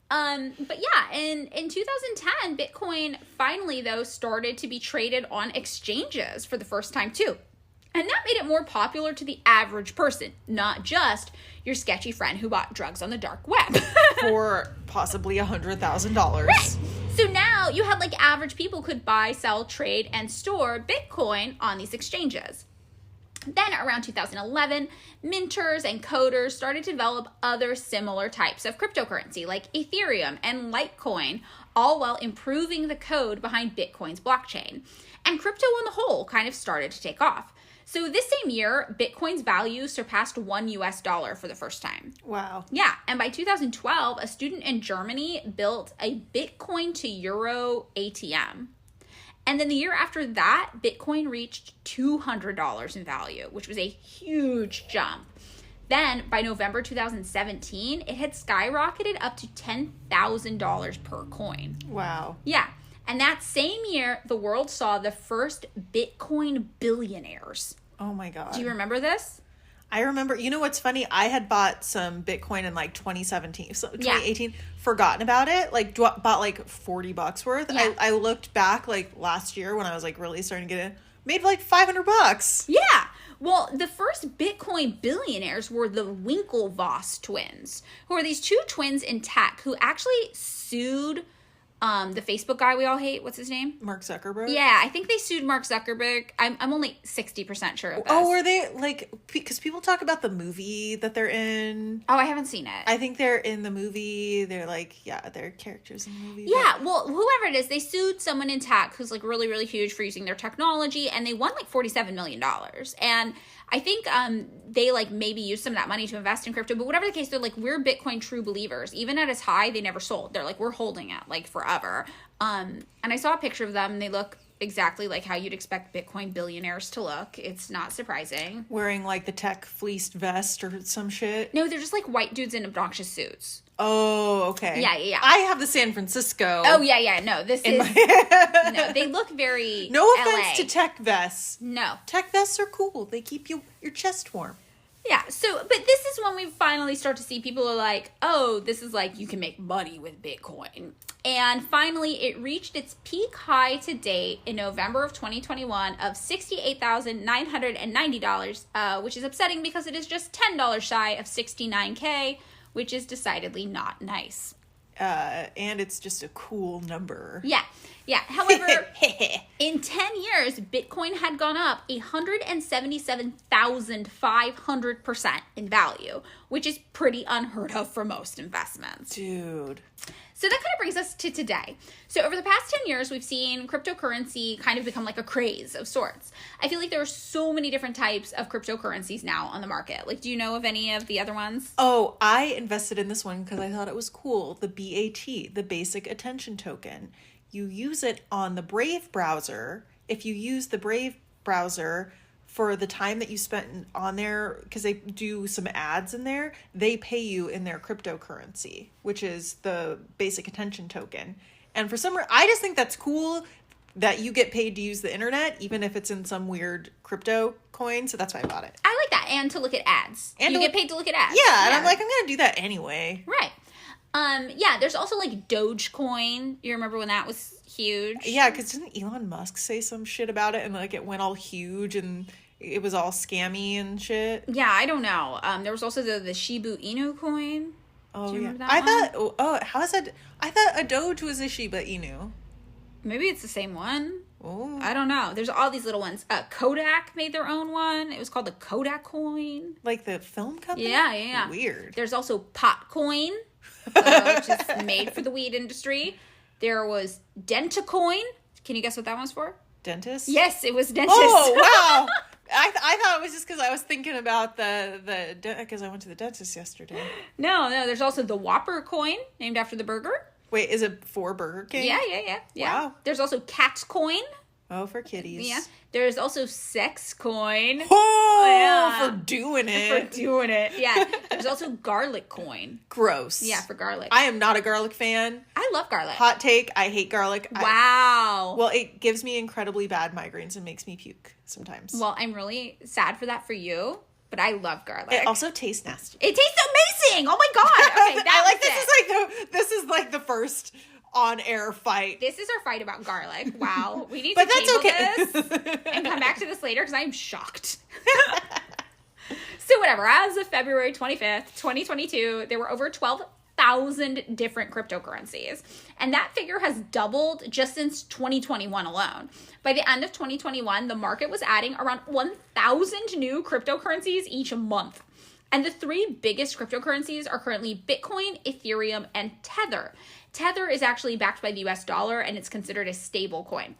But yeah, in 2010, Bitcoin finally, though, started to be traded on exchanges for the first time, too. And that made it more popular to the average person, not just your sketchy friend who bought drugs on the dark web. For possibly $100,000. Right. So now you had like average people could buy, sell, trade, and store Bitcoin on these exchanges. Then around 2011, minters and coders started to develop other similar types of cryptocurrency like Ethereum and Litecoin, all while improving the code behind Bitcoin's blockchain. And crypto on the whole kind of started to take off. So this same year, Bitcoin's value surpassed $1 US for the first time. Wow. Yeah, and by 2012, a student in Germany built a Bitcoin to Euro ATM. And then the year after that, Bitcoin reached $200 in value, which was a huge jump. Then by November 2017, it had skyrocketed up to $10,000 per coin. Wow. Yeah. And that same year, the world saw the first Bitcoin billionaires. Oh my God. Do you remember this? I remember, you know what's funny? I had bought some Bitcoin in like 2017, so 2018, forgotten about it, like bought like $40 worth. Yeah. I looked back like last year when I was like really starting to get it, made like $500. Yeah. Well, the first Bitcoin billionaires were the Winklevoss twins, who are these two twins in tech who actually sued the Facebook guy we all hate. What's his name? Mark Zuckerberg? Yeah, I think they sued Mark Zuckerberg. I'm only 60% sure of this. Oh, were they, like, because people talk about the movie that they're in. Oh, I haven't seen it. I think they're in the movie. They're like, yeah, they're characters in the movie. Yeah, well, whoever it is, they sued someone in tech who's, like, really, really huge for using their technology, and they won, like, $47 million. And I think they, like, maybe used some of that money to invest in crypto, but whatever the case, they're like, we're Bitcoin true believers. Even at its high, they never sold. They're like, we're holding it, like, forever. And I saw a picture of them, and they look exactly like how you'd expect Bitcoin billionaires to look. It's not surprising. Wearing, like, the tech fleeced vest or some shit? No, they're just, like, white dudes in obnoxious suits. Oh, okay. Yeah. I have the San Francisco. Oh, yeah. No, this is... No, they look very No offense LA. to tech vests. No. Tech vests are cool. They keep your chest warm. Yeah, so, but this is when we finally start to see people are like, oh, this is like, you can make money with Bitcoin. And finally, it reached its peak high to date in November of 2021 of $68,990, which is upsetting because it is just $10 shy of $69K, which is decidedly not nice. And it's just a cool number. Yeah. However, in 10 years, Bitcoin had gone up 177,500% in value, which is pretty unheard of for most investments. Dude. So that kind of brings us to today. So over the past 10 years, we've seen cryptocurrency kind of become like a craze of sorts. I feel like there are so many different types of cryptocurrencies now on the market. Like, do you know of any of the other ones? Oh, I invested in this one because I thought it was cool. The BAT, the Basic Attention Token. You use it on the Brave browser. If you use the Brave browser for the time that you spent on there, because they do some ads in there, they pay you in their cryptocurrency, which is the Basic Attention Token. And for some reason, I just think that's cool that you get paid to use the internet, even if it's in some weird crypto coin. So that's why I bought it. I like that. And to look at ads. And you get paid to look at ads. Yeah, and I'm like, I'm going to do that anyway. Right. There's also like Dogecoin. You remember when that was huge? Yeah, because didn't Elon Musk say some shit about it and like it went all huge and it was all scammy and shit? Yeah, I don't know. There was also the Shiba Inu coin. Oh, do you remember that I one? thought, how is that? I thought a Doge was a Shiba Inu. Maybe it's the same one. Oh. I don't know. There's all these little ones. Kodak made their own one. It was called the Kodak coin. Like the film company? Yeah. Weird. There's also Potcoin, which is made for the weed industry. There was Dentacoin. Can you guess what that one's for? Dentist? Yes, it was dentist. Oh, wow. I thought it was just because I was thinking about because I went to the dentist yesterday. No. There's also the Whopper coin, named after the burger. Wait, is it for Burger King? Yeah. Wow. There's also Cat Coin. Oh, for kitties. Yeah. There's also Sex Coin. Oh, yeah. for doing it. Yeah. There's also Garlic Coin. Gross. Yeah, for garlic. I am not a garlic fan. I love garlic. Hot take, I hate garlic. Wow. Well, it gives me incredibly bad migraines and makes me puke sometimes. Well, I'm really sad for that for you, but I love garlic. It also tastes nasty. It tastes amazing. Oh my god. Okay, this is like the first on-air fight. This is our fight about garlic. Wow. We need But to table that's this and come back to this later because I am shocked. So whatever, as of February 25th, 2022, there were over 12,000 different cryptocurrencies. And that figure has doubled just since 2021 alone. By the end of 2021, the market was adding around 1,000 new cryptocurrencies each month. And the three biggest cryptocurrencies are currently Bitcoin, Ethereum, and Tether. Tether is actually backed by the US dollar and it's considered a stable coin.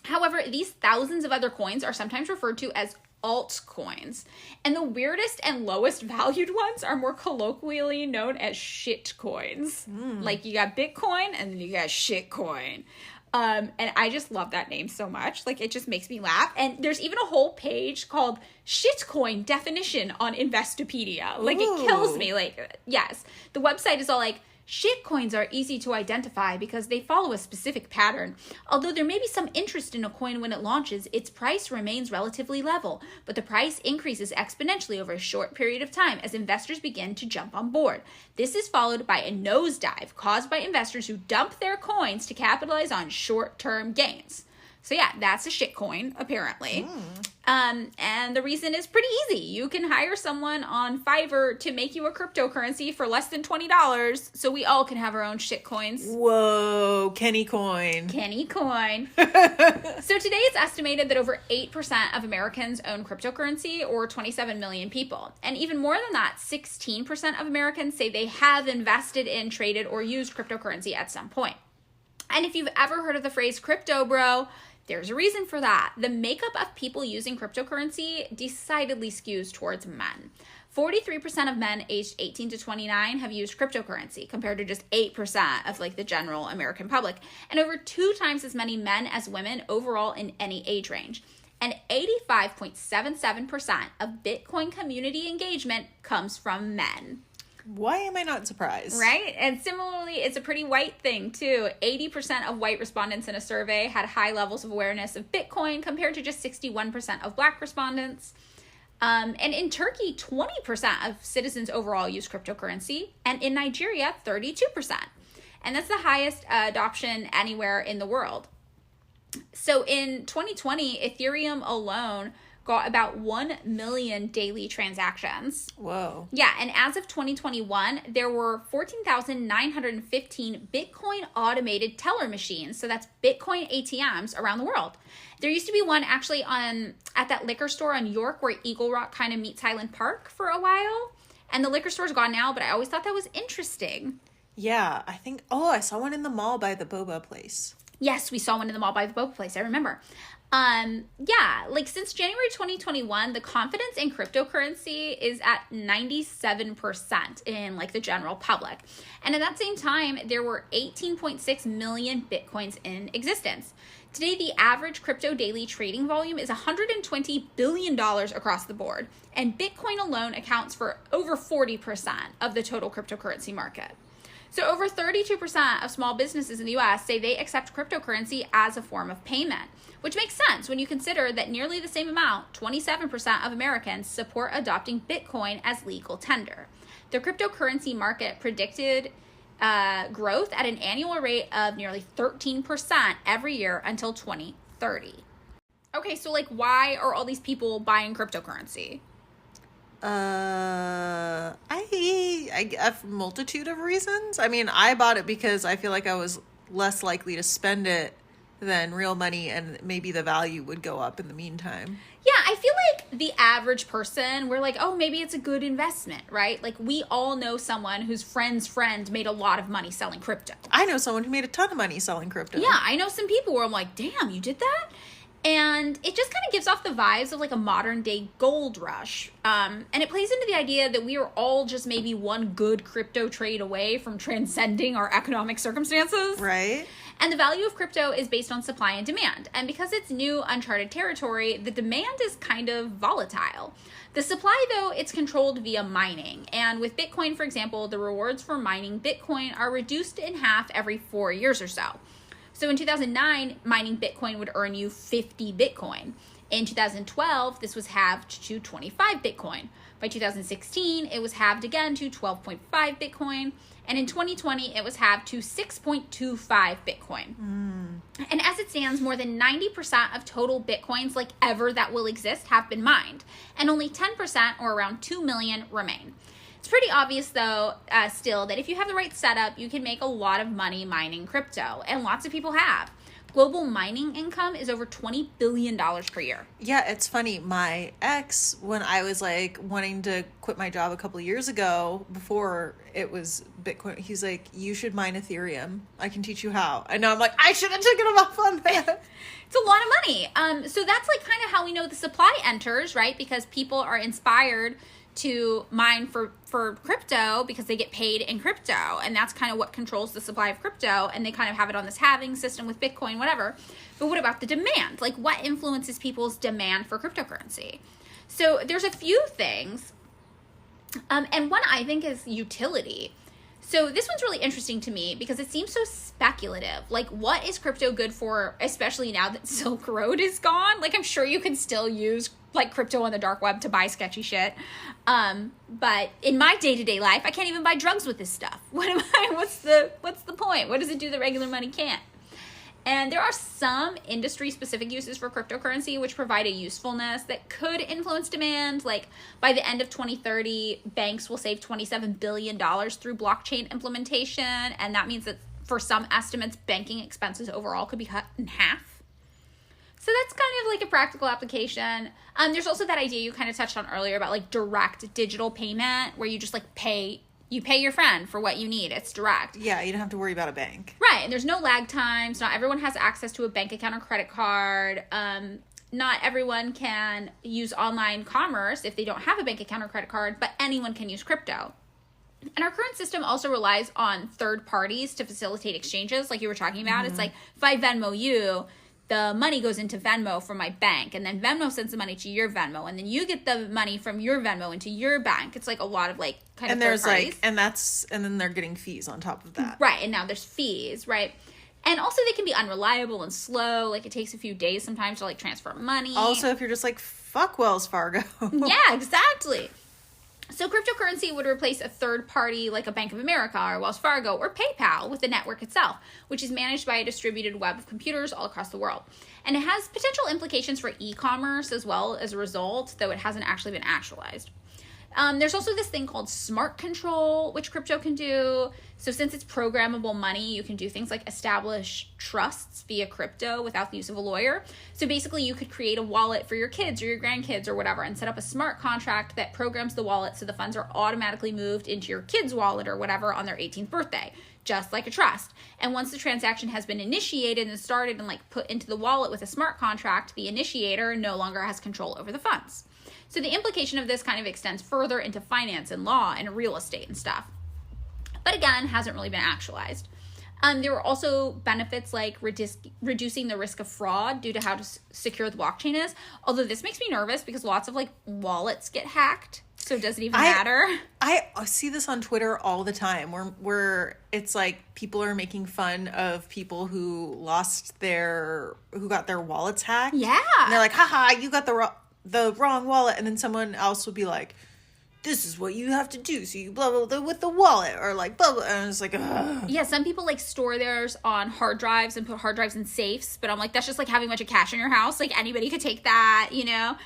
However, these thousands of other coins are sometimes referred to as altcoins. And the weirdest and lowest valued ones are more colloquially known as shit coins. Like you got Bitcoin and then you got shitcoin. And I just love that name so much. Like, it just makes me laugh. And there's even a whole page called Shitcoin Definition on Investopedia. Like, It kills me. Like, yes. The website is all like, shitcoins are easy to identify because they follow a specific pattern. Although there may be some interest in a coin when it launches, its price remains relatively level, but the price increases exponentially over a short period of time as investors begin to jump on board. This is followed by a nosedive caused by investors who dump their coins to capitalize on short-term gains. So yeah, that's a shitcoin, apparently. And the reason is pretty easy. You can hire someone on Fiverr to make you a cryptocurrency for less than $20 so we all can have our own shitcoins. Whoa, Kenny Coin. Kenny Coin. So today it's estimated that over 8% of Americans own cryptocurrency, or 27 million people. And even more than that, 16% of Americans say they have invested in, traded, or used cryptocurrency at some point. And if you've ever heard of the phrase crypto bro, there's a reason for that. The makeup of people using cryptocurrency decidedly skews towards men. 43% of men aged 18 to 29 have used cryptocurrency, compared to just 8% of like the general American public, and over 2 times as many men as women overall in any age range. And 85.77% of Bitcoin community engagement comes from men. Why am I not surprised? Right? And similarly, it's a pretty white thing, too. 80% of white respondents in a survey had high levels of awareness of Bitcoin, compared to just 61% of black respondents. And in Turkey, 20% of citizens overall use cryptocurrency. And in Nigeria, 32%. And that's the highest adoption anywhere in the world. So in 2020, Ethereum alone got about 1 million daily transactions. Whoa. Yeah, and as of 2021, there were 14,915 Bitcoin automated teller machines. So that's Bitcoin ATMs around the world. There used to be one actually at that liquor store on York where Eagle Rock kind of meets Highland Park for a while. And the liquor store's gone now, but I always thought that was interesting. Yeah, I saw one in the mall by the boba place. Yes, we saw one in the mall by the boba place. I remember. Since January 2021, the confidence in cryptocurrency is at 97% in the general public. And at that same time, there were 18.6 million Bitcoins in existence. Today, the average crypto daily trading volume is $120 billion across the board. And Bitcoin alone accounts for over 40% of the total cryptocurrency market. So over 32% of small businesses in the U.S. say they accept cryptocurrency as a form of payment, which makes sense when you consider that nearly the same amount, 27% of Americans, support adopting Bitcoin as legal tender. The cryptocurrency market predicted growth at an annual rate of nearly 13% every year until 2030. Okay, so why are all these people buying cryptocurrency? A multitude of reasons. I mean, I bought it because I feel like I was less likely to spend it than real money, and maybe the value would go up in the meantime. Yeah, I feel like the average person, we're like, oh, maybe it's a good investment, right? We all know someone whose friend's friend made a lot of money selling crypto. I know someone who made a ton of money selling crypto. Yeah, I know some people where I'm like, damn, you did that? And it just kind of gives off the vibes of a modern day gold rush. And it plays into the idea that we are all just maybe one good crypto trade away from transcending our economic circumstances. Right. And the value of crypto is based on supply and demand. And because it's new, uncharted territory, the demand is kind of volatile. The supply, though, it's controlled via mining. And with Bitcoin, for example, the rewards for mining Bitcoin are reduced in half every 4 years or so. So in 2009, mining Bitcoin would earn you 50 Bitcoin. In 2012, this was halved to 25 Bitcoin. By 2016, it was halved again to 12.5 Bitcoin. And in 2020, it was halved to 6.25 Bitcoin. And as it stands, more than 90% of total Bitcoins ever that will exist have been mined. And only 10%, or around 2 million, remain. It's pretty obvious, though, still, that if you have the right setup, you can make a lot of money mining crypto. And lots of people have. Global mining income is over $20 billion per year. Yeah, it's funny. My ex, when I was wanting to quit my job a couple of years ago, before it was Bitcoin, he's like, you should mine Ethereum. I can teach you how. And now I'm like, I should have taken him off on that. It's a lot of money. So that's kind of how we know the supply enters, right? Because people are inspired to mine for crypto because they get paid in crypto, and that's kind of what controls the supply of crypto, and they kind of have it on this halving system with Bitcoin, whatever. But what about the demand? What influences people's demand for cryptocurrency? So there's a few things, and one I think is utility. So this one's really interesting to me because it seems so speculative. What is crypto good for, especially now that Silk Road is gone? I'm sure you can still use crypto on the dark web to buy sketchy shit. But in my day-to-day life, I can't even buy drugs with this stuff. What's the point? What does it do that regular money can't? And there are some industry-specific uses for cryptocurrency which provide a usefulness that could influence demand. By the end of 2030, banks will save $27 billion through blockchain implementation. And that means that for some estimates, banking expenses overall could be cut in half. So that's kind of a practical application. There's also that idea you kind of touched on earlier about direct digital payment, where you just pay your friend for what you need. It's direct. Yeah, you don't have to worry about a bank. Right, and there's no lag times. Not everyone has access to a bank account or credit card. Not everyone can use online commerce if they don't have a bank account or credit card, but anyone can use crypto. And our current system also relies on third parties to facilitate exchanges, like you were talking about. It's if I Venmo you, the money goes into Venmo from my bank, and then Venmo sends the money to your Venmo, and then you get the money from your Venmo into your bank. It's a lot of kind of third parties. And then they're getting fees on top of that. Right, and now there's fees, right? And also they can be unreliable and slow. It takes a few days sometimes to transfer money. Also, if you're just fuck Wells Fargo. Yeah, exactly. So cryptocurrency would replace a third party like a Bank of America or Wells Fargo or PayPal with the network itself, which is managed by a distributed web of computers all across the world. And it has potential implications for e-commerce as well as a result, though it hasn't actually been actualized. There's also this thing called smart control, which crypto can do. So since it's programmable money, you can do things like establish trusts via crypto without the use of a lawyer. So basically you could create a wallet for your kids or your grandkids or whatever and set up a smart contract that programs the wallet so the funds are automatically moved into your kid's wallet or whatever on their 18th birthday, just like a trust. And once the transaction has been initiated and started and like put into the wallet with a smart contract, the initiator no longer has control over the funds. So the implication of this kind of extends further into finance and law and real estate and stuff. But again, hasn't really been actualized. There were also benefits like reducing the risk of fraud due to how secure the blockchain is. Although this makes me nervous because lots of like wallets get hacked. So does it even matter? I see this on Twitter all the time where it's like people are making fun of people who got their wallets hacked. Yeah. And they're like, haha, you got the wrong wallet. And then someone else will be like, this is what you have to do. So you blah, blah, blah with the wallet or like blah, blah. And it's like, ugh. Yeah, some people like store theirs on hard drives and put hard drives in safes. But I'm like, that's just like having a bunch of cash in your house. Like anybody could take that, you know?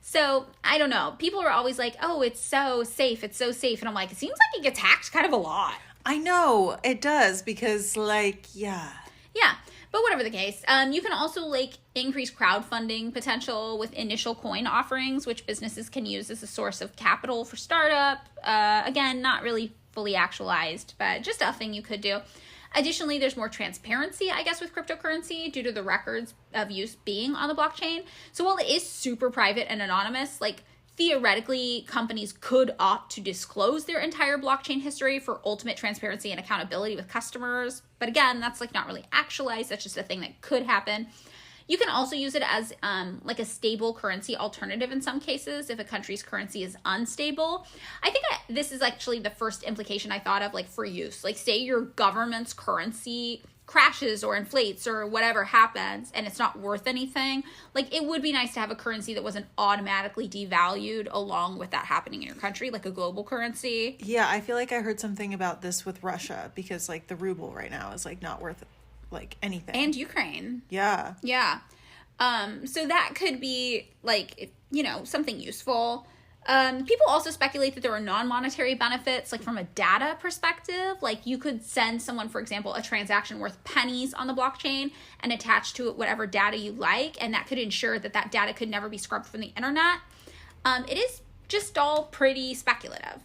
So I don't know. People are always like, oh, it's so safe. It's so safe. And I'm like, it seems like it gets hacked kind of a lot. I know it does because like, yeah. Yeah. But whatever the case, you can also like increase crowdfunding potential with initial coin offerings, which businesses can use as a source of capital for startup. Again, not really fully actualized, but just a thing you could do. Additionally, there's more transparency, I guess, with cryptocurrency due to the records of use being on the blockchain. So while it is super private and anonymous, like theoretically, companies could opt to disclose their entire blockchain history for ultimate transparency and accountability with customers. But again, that's like not really actualized. That's just a thing that could happen. You can also use it as like a stable currency alternative in some cases if a country's currency is unstable. I think this is actually the first implication I thought of like for use. Like say your government's currency crashes or inflates or whatever happens and it's not worth anything. Like it would be nice to have a currency that wasn't automatically devalued along with that happening in your country, like a global currency. Yeah, I feel like I heard something about this with Russia because like the ruble right now is like not worth like anything. And Ukraine. Yeah. Yeah. So that could be like, you know, something useful. People also speculate that there are non-monetary benefits, like from a data perspective. Like you could send someone, for example, a transaction worth pennies on the blockchain and attach to it whatever data you like, and that could ensure that that data could never be scrubbed from the internet. It is just all pretty speculative.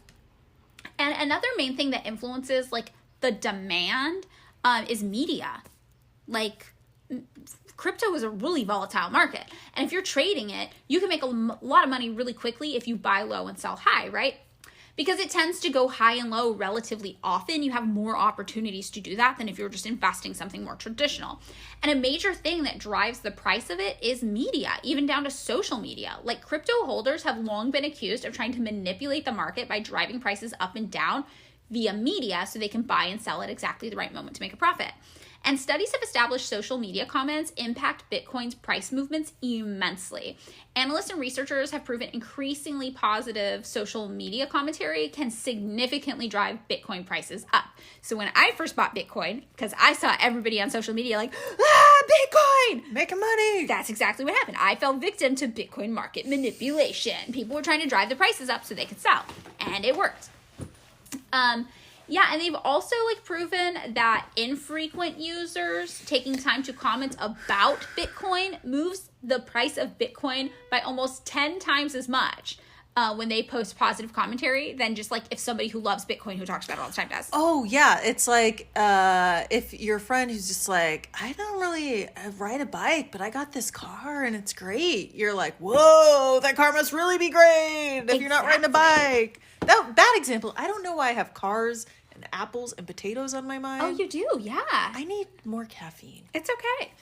And another main thing that influences like the demand is media. Like crypto is a really volatile market. And if you're trading it, you can make a lot of money really quickly if you buy low and sell high, right? Because it tends to go high and low relatively often. You have more opportunities to do that than if you're just investing something more traditional. And a major thing that drives the price of it is media, even down to social media. Like crypto holders have long been accused of trying to manipulate the market by driving prices up and down via media so they can buy and sell at exactly the right moment to make a profit. And studies have established social media comments impact Bitcoin's price movements immensely. Analysts and researchers have proven increasingly positive social media commentary can significantly drive Bitcoin prices up. So when I first bought Bitcoin, because I saw everybody on social media like, Bitcoin! Making money! That's exactly what happened. I fell victim to Bitcoin market manipulation. People were trying to drive the prices up so they could sell. And it worked. Yeah, and they've also like proven that infrequent users taking time to comment about Bitcoin moves the price of Bitcoin by almost 10 times as much when they post positive commentary than just like if somebody who loves Bitcoin who talks about it all the time does. Oh, yeah. It's like if your friend who's just like, I don't really ride a bike, but I got this car and it's great. You're like, whoa, that car must really be great if you're not riding a bike. That bad example. I don't know why I have cars and apples and potatoes on my mind. Oh, you do? Yeah. I need more caffeine. It's okay.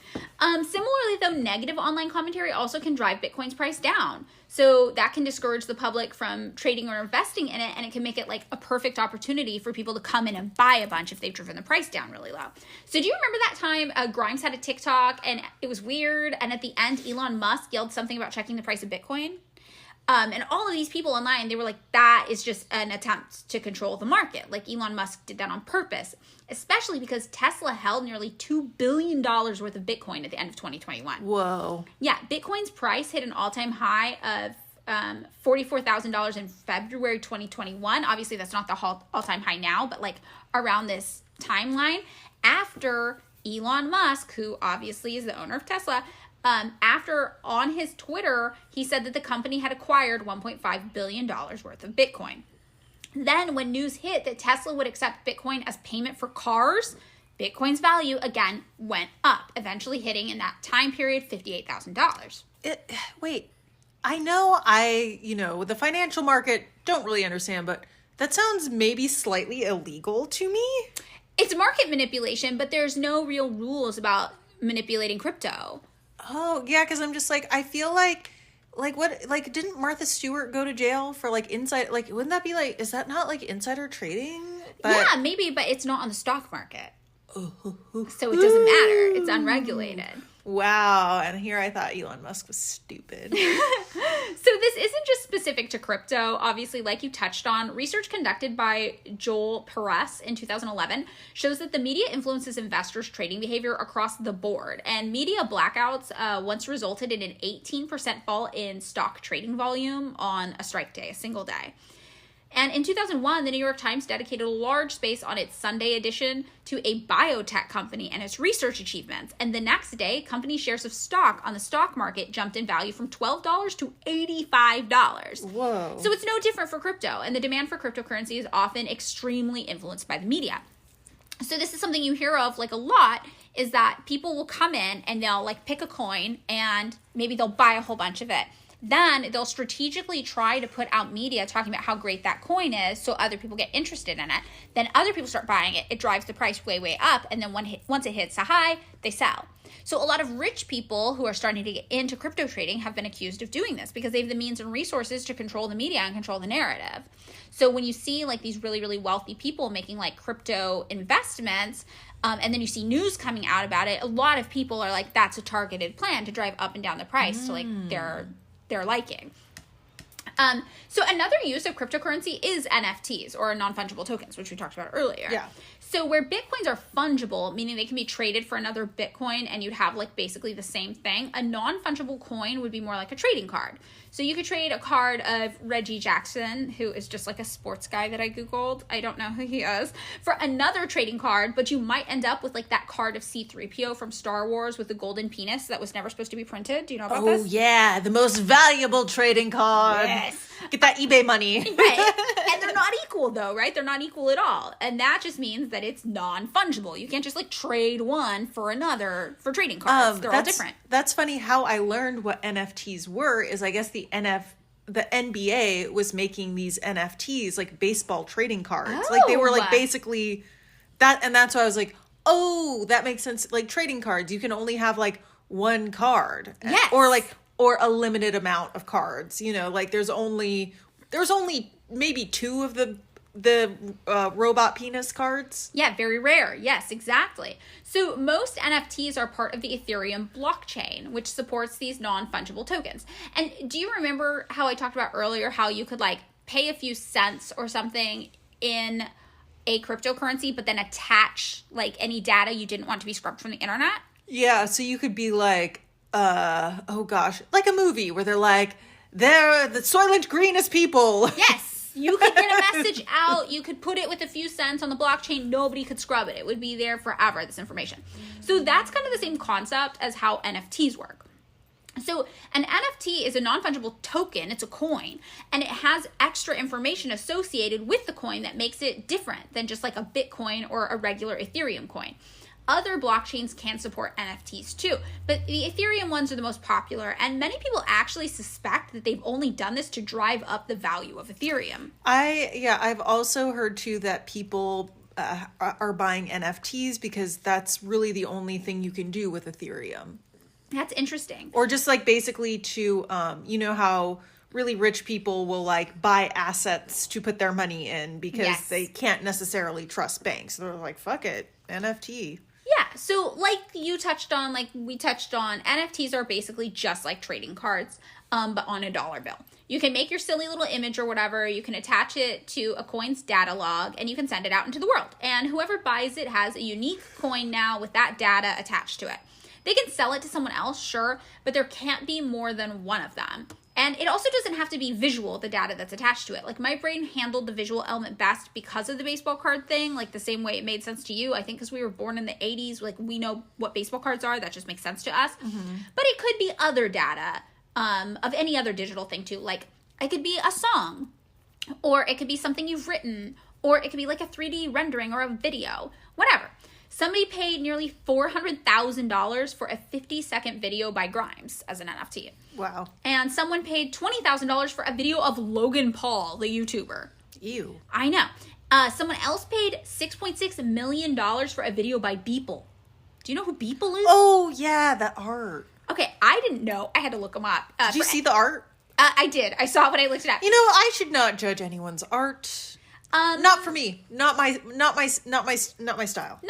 Similarly, though, negative online commentary also can drive Bitcoin's price down. So that can discourage the public from trading or investing in it, and it can make it like a perfect opportunity for people to come in and buy a bunch if they've driven the price down really low. So do you remember that time Grimes had a TikTok and it was weird, and at the end Elon Musk yelled something about checking the price of Bitcoin? And all of these people online, they were like, that is just an attempt to control the market. Like Elon Musk did that on purpose, especially because Tesla held nearly $2 billion worth of Bitcoin at the end of 2021. Whoa. Yeah, Bitcoin's price hit an all-time high of $44,000 in February 2021. Obviously, that's not the all-time high now, but like around this timeline after Elon Musk, who obviously is the owner of Tesla, after on his Twitter, he said that the company had acquired $1.5 billion worth of Bitcoin. Then when news hit that Tesla would accept Bitcoin as payment for cars, Bitcoin's value again went up, eventually hitting in that time period $58,000. Wait, I know the financial market don't really understand, but that sounds maybe slightly illegal to me. It's market manipulation, but there's no real rules about manipulating crypto. Oh, yeah, because I'm just like, I feel like what, like, didn't Martha Stewart go to jail for, like, wouldn't that be, like, is that not, like, insider trading? Yeah, maybe, but it's not on the stock market. So it doesn't matter. It's unregulated. Wow, and here I thought Elon Musk was stupid. So this isn't just specific to crypto. Obviously, like you touched on, research conducted by Joel Perez in 2011 shows that the media influences investors' trading behavior across the board. And media blackouts once resulted in an 18% fall in stock trading volume on a strike day, a single day. And in 2001, the New York Times dedicated a large space on its Sunday edition to a biotech company and its research achievements. And the next day, company shares of stock on the stock market jumped in value from $12 to $85. Whoa. So it's no different for crypto. And the demand for cryptocurrency is often extremely influenced by the media. So this is something you hear of like a lot, is that people will come in and they'll like pick a coin and maybe they'll buy a whole bunch of it. Then they'll strategically try to put out media talking about how great that coin is so other people get interested in it. Then other people start buying it. It drives the price way, way up. And then once it hits a high, they sell. So a lot of rich people who are starting to get into crypto trading have been accused of doing this because they have the means and resources to control the media and control the narrative. So when you see like these really, really wealthy people making like crypto investments, and then you see news coming out about it, a lot of people are like, that's a targeted plan to drive up and down the price to like their liking. So another use of cryptocurrency is NFTs, or non-fungible tokens, which we talked about earlier. Yeah. So where Bitcoins are fungible, meaning they can be traded for another Bitcoin and you'd have like basically the same thing, a non-fungible coin would be more like a trading card. So you could trade a card of Reggie Jackson, who is just like a sports guy that I Googled. I don't know who he is, for another trading card, but you might end up with like that card of C-3PO from Star Wars with the golden penis that was never supposed to be printed. Do you know about this? Oh, yeah, the most valuable trading card. Yes. Get that eBay money. Right. And they're not equal though, right? They're not equal at all. And that just means that it's non-fungible. You can't just like trade one for another for trading cards. They're all different. That's funny. How I learned what NFTs were is I guess the NBA was making these NFTs like baseball trading cards. Like they were like basically that, and that's why I was like, oh, that makes sense. Like trading cards, you can only have like one card. Yes. Or a limited amount of cards, like there's only maybe two of the robot penis cards. Yeah, very rare. Yes, exactly. So most NFTs are part of the Ethereum blockchain, which supports these non-fungible tokens. And do you remember how I talked about earlier how you could like pay a few cents or something in a cryptocurrency, but then attach like any data you didn't want to be scrubbed from the internet? Yeah, so you could be like, like a movie where they're like, they're the Soylent Greenest people. Yes. You could get a message out. You could put it with a few cents on the blockchain. Nobody could scrub it. It would be there forever, this information. So that's kind of the same concept as how NFTs work. So an NFT is a non-fungible token. It's a coin. And it has extra information associated with the coin that makes it different than just like a Bitcoin or a regular Ethereum coin. Other blockchains can support NFTs too, but the Ethereum ones are the most popular, and many people actually suspect that they've only done this to drive up the value of Ethereum. I've also heard too that people are buying NFTs because that's really the only thing you can do with Ethereum. That's interesting. Or just like basically to, how really rich people will like buy assets to put their money in because they can't necessarily trust banks. They're like, fuck it, NFT. Yeah, so like you touched on, like we touched on, NFTs are basically just like trading cards, but on a dollar bill. You can make your silly little image or whatever. You can attach it to a coin's data log, and you can send it out into the world. And whoever buys it has a unique coin now with that data attached to it. They can sell it to someone else, sure, but there can't be more than one of them. And it also doesn't have to be visual, the data that's attached to it. Like, my brain handled the visual element best because of the baseball card thing, like the same way it made sense to you. I think because we were born in the 80s, like, we know what baseball cards are. That just makes sense to us. Mm-hmm. But it could be other data of any other digital thing, too. Like, it could be a song, or it could be something you've written, or it could be like a 3D rendering or a video, whatever. Somebody paid nearly $400,000 for a 50-second video by Grimes as an NFT. Wow. And someone paid $20,000 for a video of Logan Paul, the YouTuber. Ew. I know. Someone else paid $6.6 million for a video by Beeple. Do you know who Beeple is? Oh, yeah, that art. Okay, I didn't know. I had to look him up. Did you see the art? I did. I saw it when I looked it up. You know, I should not judge anyone's art. Not for me. Not my style. Not my style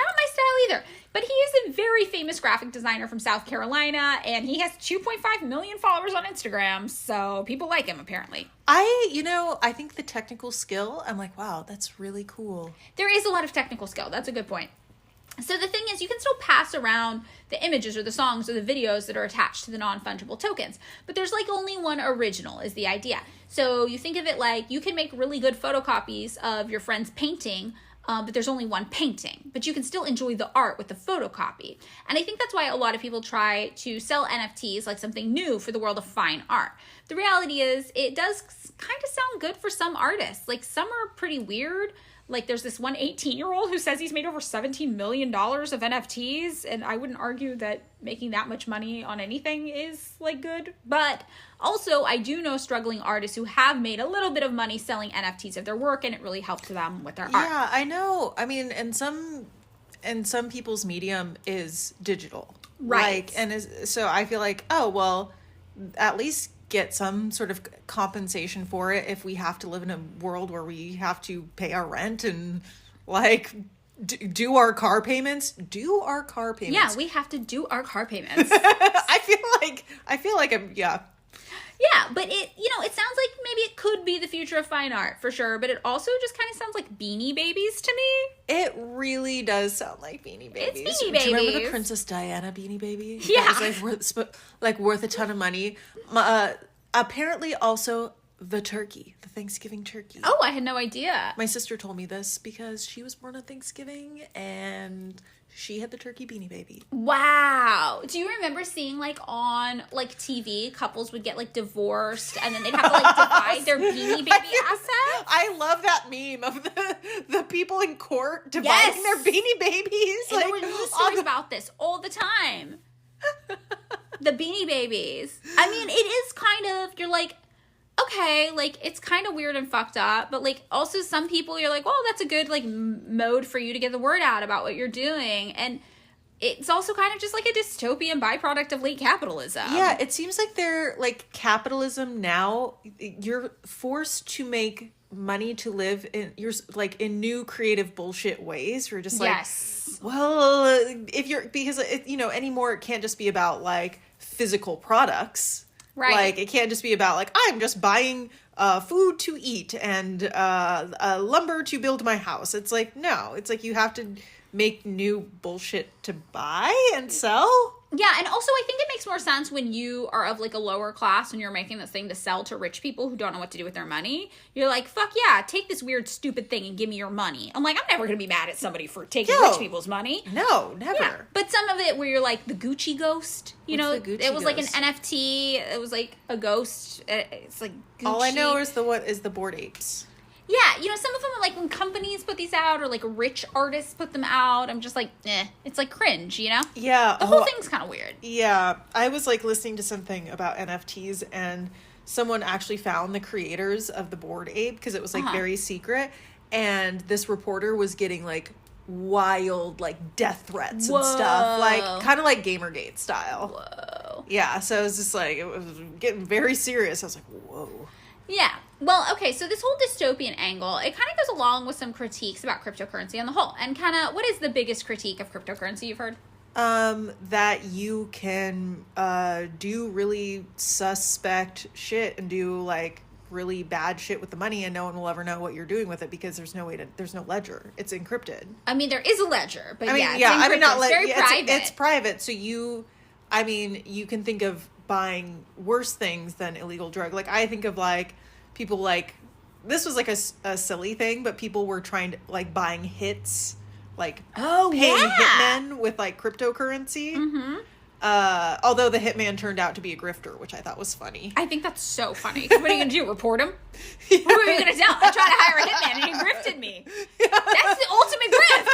either. But he is a very famous graphic designer from South Carolina, and he has 2.5 million followers on Instagram, so people like him, apparently. I think the technical skill, I'm like, wow, that's really cool. There is a lot of technical skill. That's a good point. So the thing is, you can still pass around the images or the songs or the videos that are attached to the non-fungible tokens. But there's like only one original is the idea. So you think of it like you can make really good photocopies of your friend's painting, but there's only one painting. But you can still enjoy the art with the photocopy. And I think that's why a lot of people try to sell NFTs like something new for the world of fine art. The reality is it does kind of sound good for some artists. Like some are pretty weird. Like, there's this one 18-year-old who says he's made over $17 million of NFTs, and I wouldn't argue that making that much money on anything is, like, good. But also, I do know struggling artists who have made a little bit of money selling NFTs of their work, and it really helped them with their art. Yeah, I know. I mean, and some people's medium is digital. Right. So I feel like, oh, well, at least get some sort of compensation for it if we have to live in a world where we have to pay our rent and like do our car payments. Yeah, we have to do our car payments. I feel like I'm Yeah, but it sounds like maybe it could be the future of fine art for sure, but it also just kind of sounds like Beanie Babies to me. It really does sound like Beanie Babies. It's Beanie Babies. Do you remember the Princess Diana Beanie Baby? Yeah. That was worth a ton of money. Apparently also the turkey, the Thanksgiving turkey. Oh, I had no idea. My sister told me this because she was born on Thanksgiving and she had the turkey Beanie Baby. Wow. Do you remember seeing like on like TV, couples would get like divorced and then they'd have to like divide their Beanie Baby assets? I love that meme of the people in court dividing their Beanie Babies. And there were news stories about this all the time. The Beanie Babies. I mean, it is kind of, you're like, okay, like, it's kind of weird and fucked up, but, like, also some people, you're like, well, that's a good, like, mode for you to get the word out about what you're doing, and it's also kind of just, like, a dystopian byproduct of late capitalism. Yeah, it seems like they're, like, capitalism now, you're forced to make money to live in, in new creative bullshit ways. You're just like, yes. Well, because anymore it can't just be about, like, physical products. Right. Like, it can't just be about, like, I'm just buying food to eat and lumber to build my house. It's like, no. It's like you have to make new bullshit to buy and sell. Yeah, and also I think it makes more sense when you are of, like, a lower class and you're making this thing to sell to rich people who don't know what to do with their money. You're like, fuck yeah, take this weird, stupid thing and give me your money. I'm like, I'm never going to be mad at somebody for taking rich people's money. No, never. Yeah. But some of it where you're like, the Gucci ghost, it was like an NFT. It was like a ghost. It's like Gucci. All I know is the Bored Apes. Yeah, some of them are like when companies put these out or like rich artists put them out, I'm just like, it's like cringe, Yeah. The whole thing's kind of weird. Yeah. I was like listening to something about NFTs and someone actually found the creators of the Bored Ape because it was like very secret. And this reporter was getting like wild like death threats and stuff, like kind of like Gamergate style. Whoa. Yeah. So it was just like, it was getting very serious. I was like, whoa. Yeah. Well, okay, so this whole dystopian angle, it kind of goes along with some critiques about cryptocurrency on the whole. And kind of, what is the biggest critique of cryptocurrency you've heard? That you can do really suspect shit and do like really bad shit with the money, and no one will ever know what you're doing with it because there's no ledger. It's encrypted. I mean, there is a ledger, but it's very private. It's private. So you can think of buying worse things than illegal drug. Like, I think of like people like, this was like a silly thing, but people were trying to like buying hits, like paying hitmen with like cryptocurrency. Mm-hmm. Although the hitman turned out to be a grifter, which I thought was funny. I think that's so funny. What are you going to do? Report him? Yeah. What are you going to tell? I tried to hire a hitman and he grifted me. Yeah. That's the ultimate grift.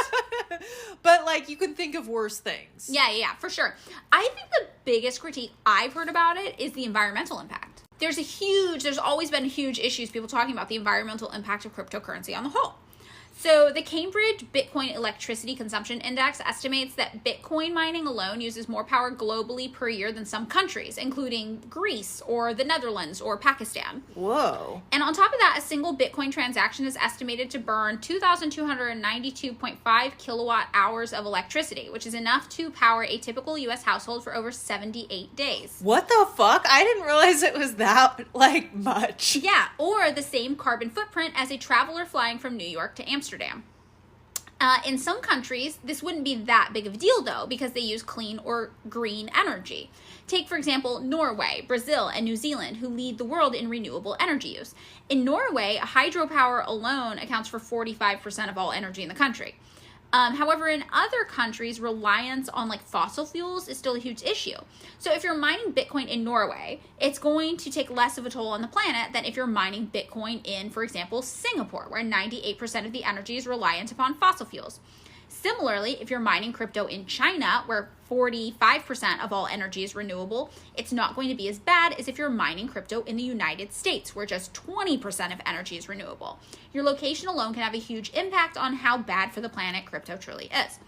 But, like, you can think of worse things. Yeah, for sure. I think the biggest critique I've heard about it is the environmental impact. There's always been huge issues, people talking about the environmental impact of cryptocurrency on the whole. So the Cambridge Bitcoin Electricity Consumption Index estimates that Bitcoin mining alone uses more power globally per year than some countries, including Greece or the Netherlands or Pakistan. Whoa. And on top of that, a single Bitcoin transaction is estimated to burn 2,292.5 kilowatt hours of electricity, which is enough to power a typical U.S. household for over 78 days. What the fuck? I didn't realize it was that, like, much. Yeah, or the same carbon footprint as a traveler flying from New York to Amsterdam. In some countries, this wouldn't be that big of a deal, though, because they use clean or green energy. Take, for example, Norway, Brazil, and New Zealand, who lead the world in renewable energy use. In Norway, hydropower alone accounts for 45% of all energy in the country. However, in other countries, reliance on like fossil fuels is still a huge issue. So if you're mining Bitcoin in Norway, it's going to take less of a toll on the planet than if you're mining Bitcoin in, for example, Singapore, where 98% of the energy is reliant upon fossil fuels. Similarly, if you're mining crypto in China, where 45% of all energy is renewable, it's not going to be as bad as if you're mining crypto in the United States, where just 20% of energy is renewable. Your location alone can have a huge impact on how bad for the planet crypto truly is.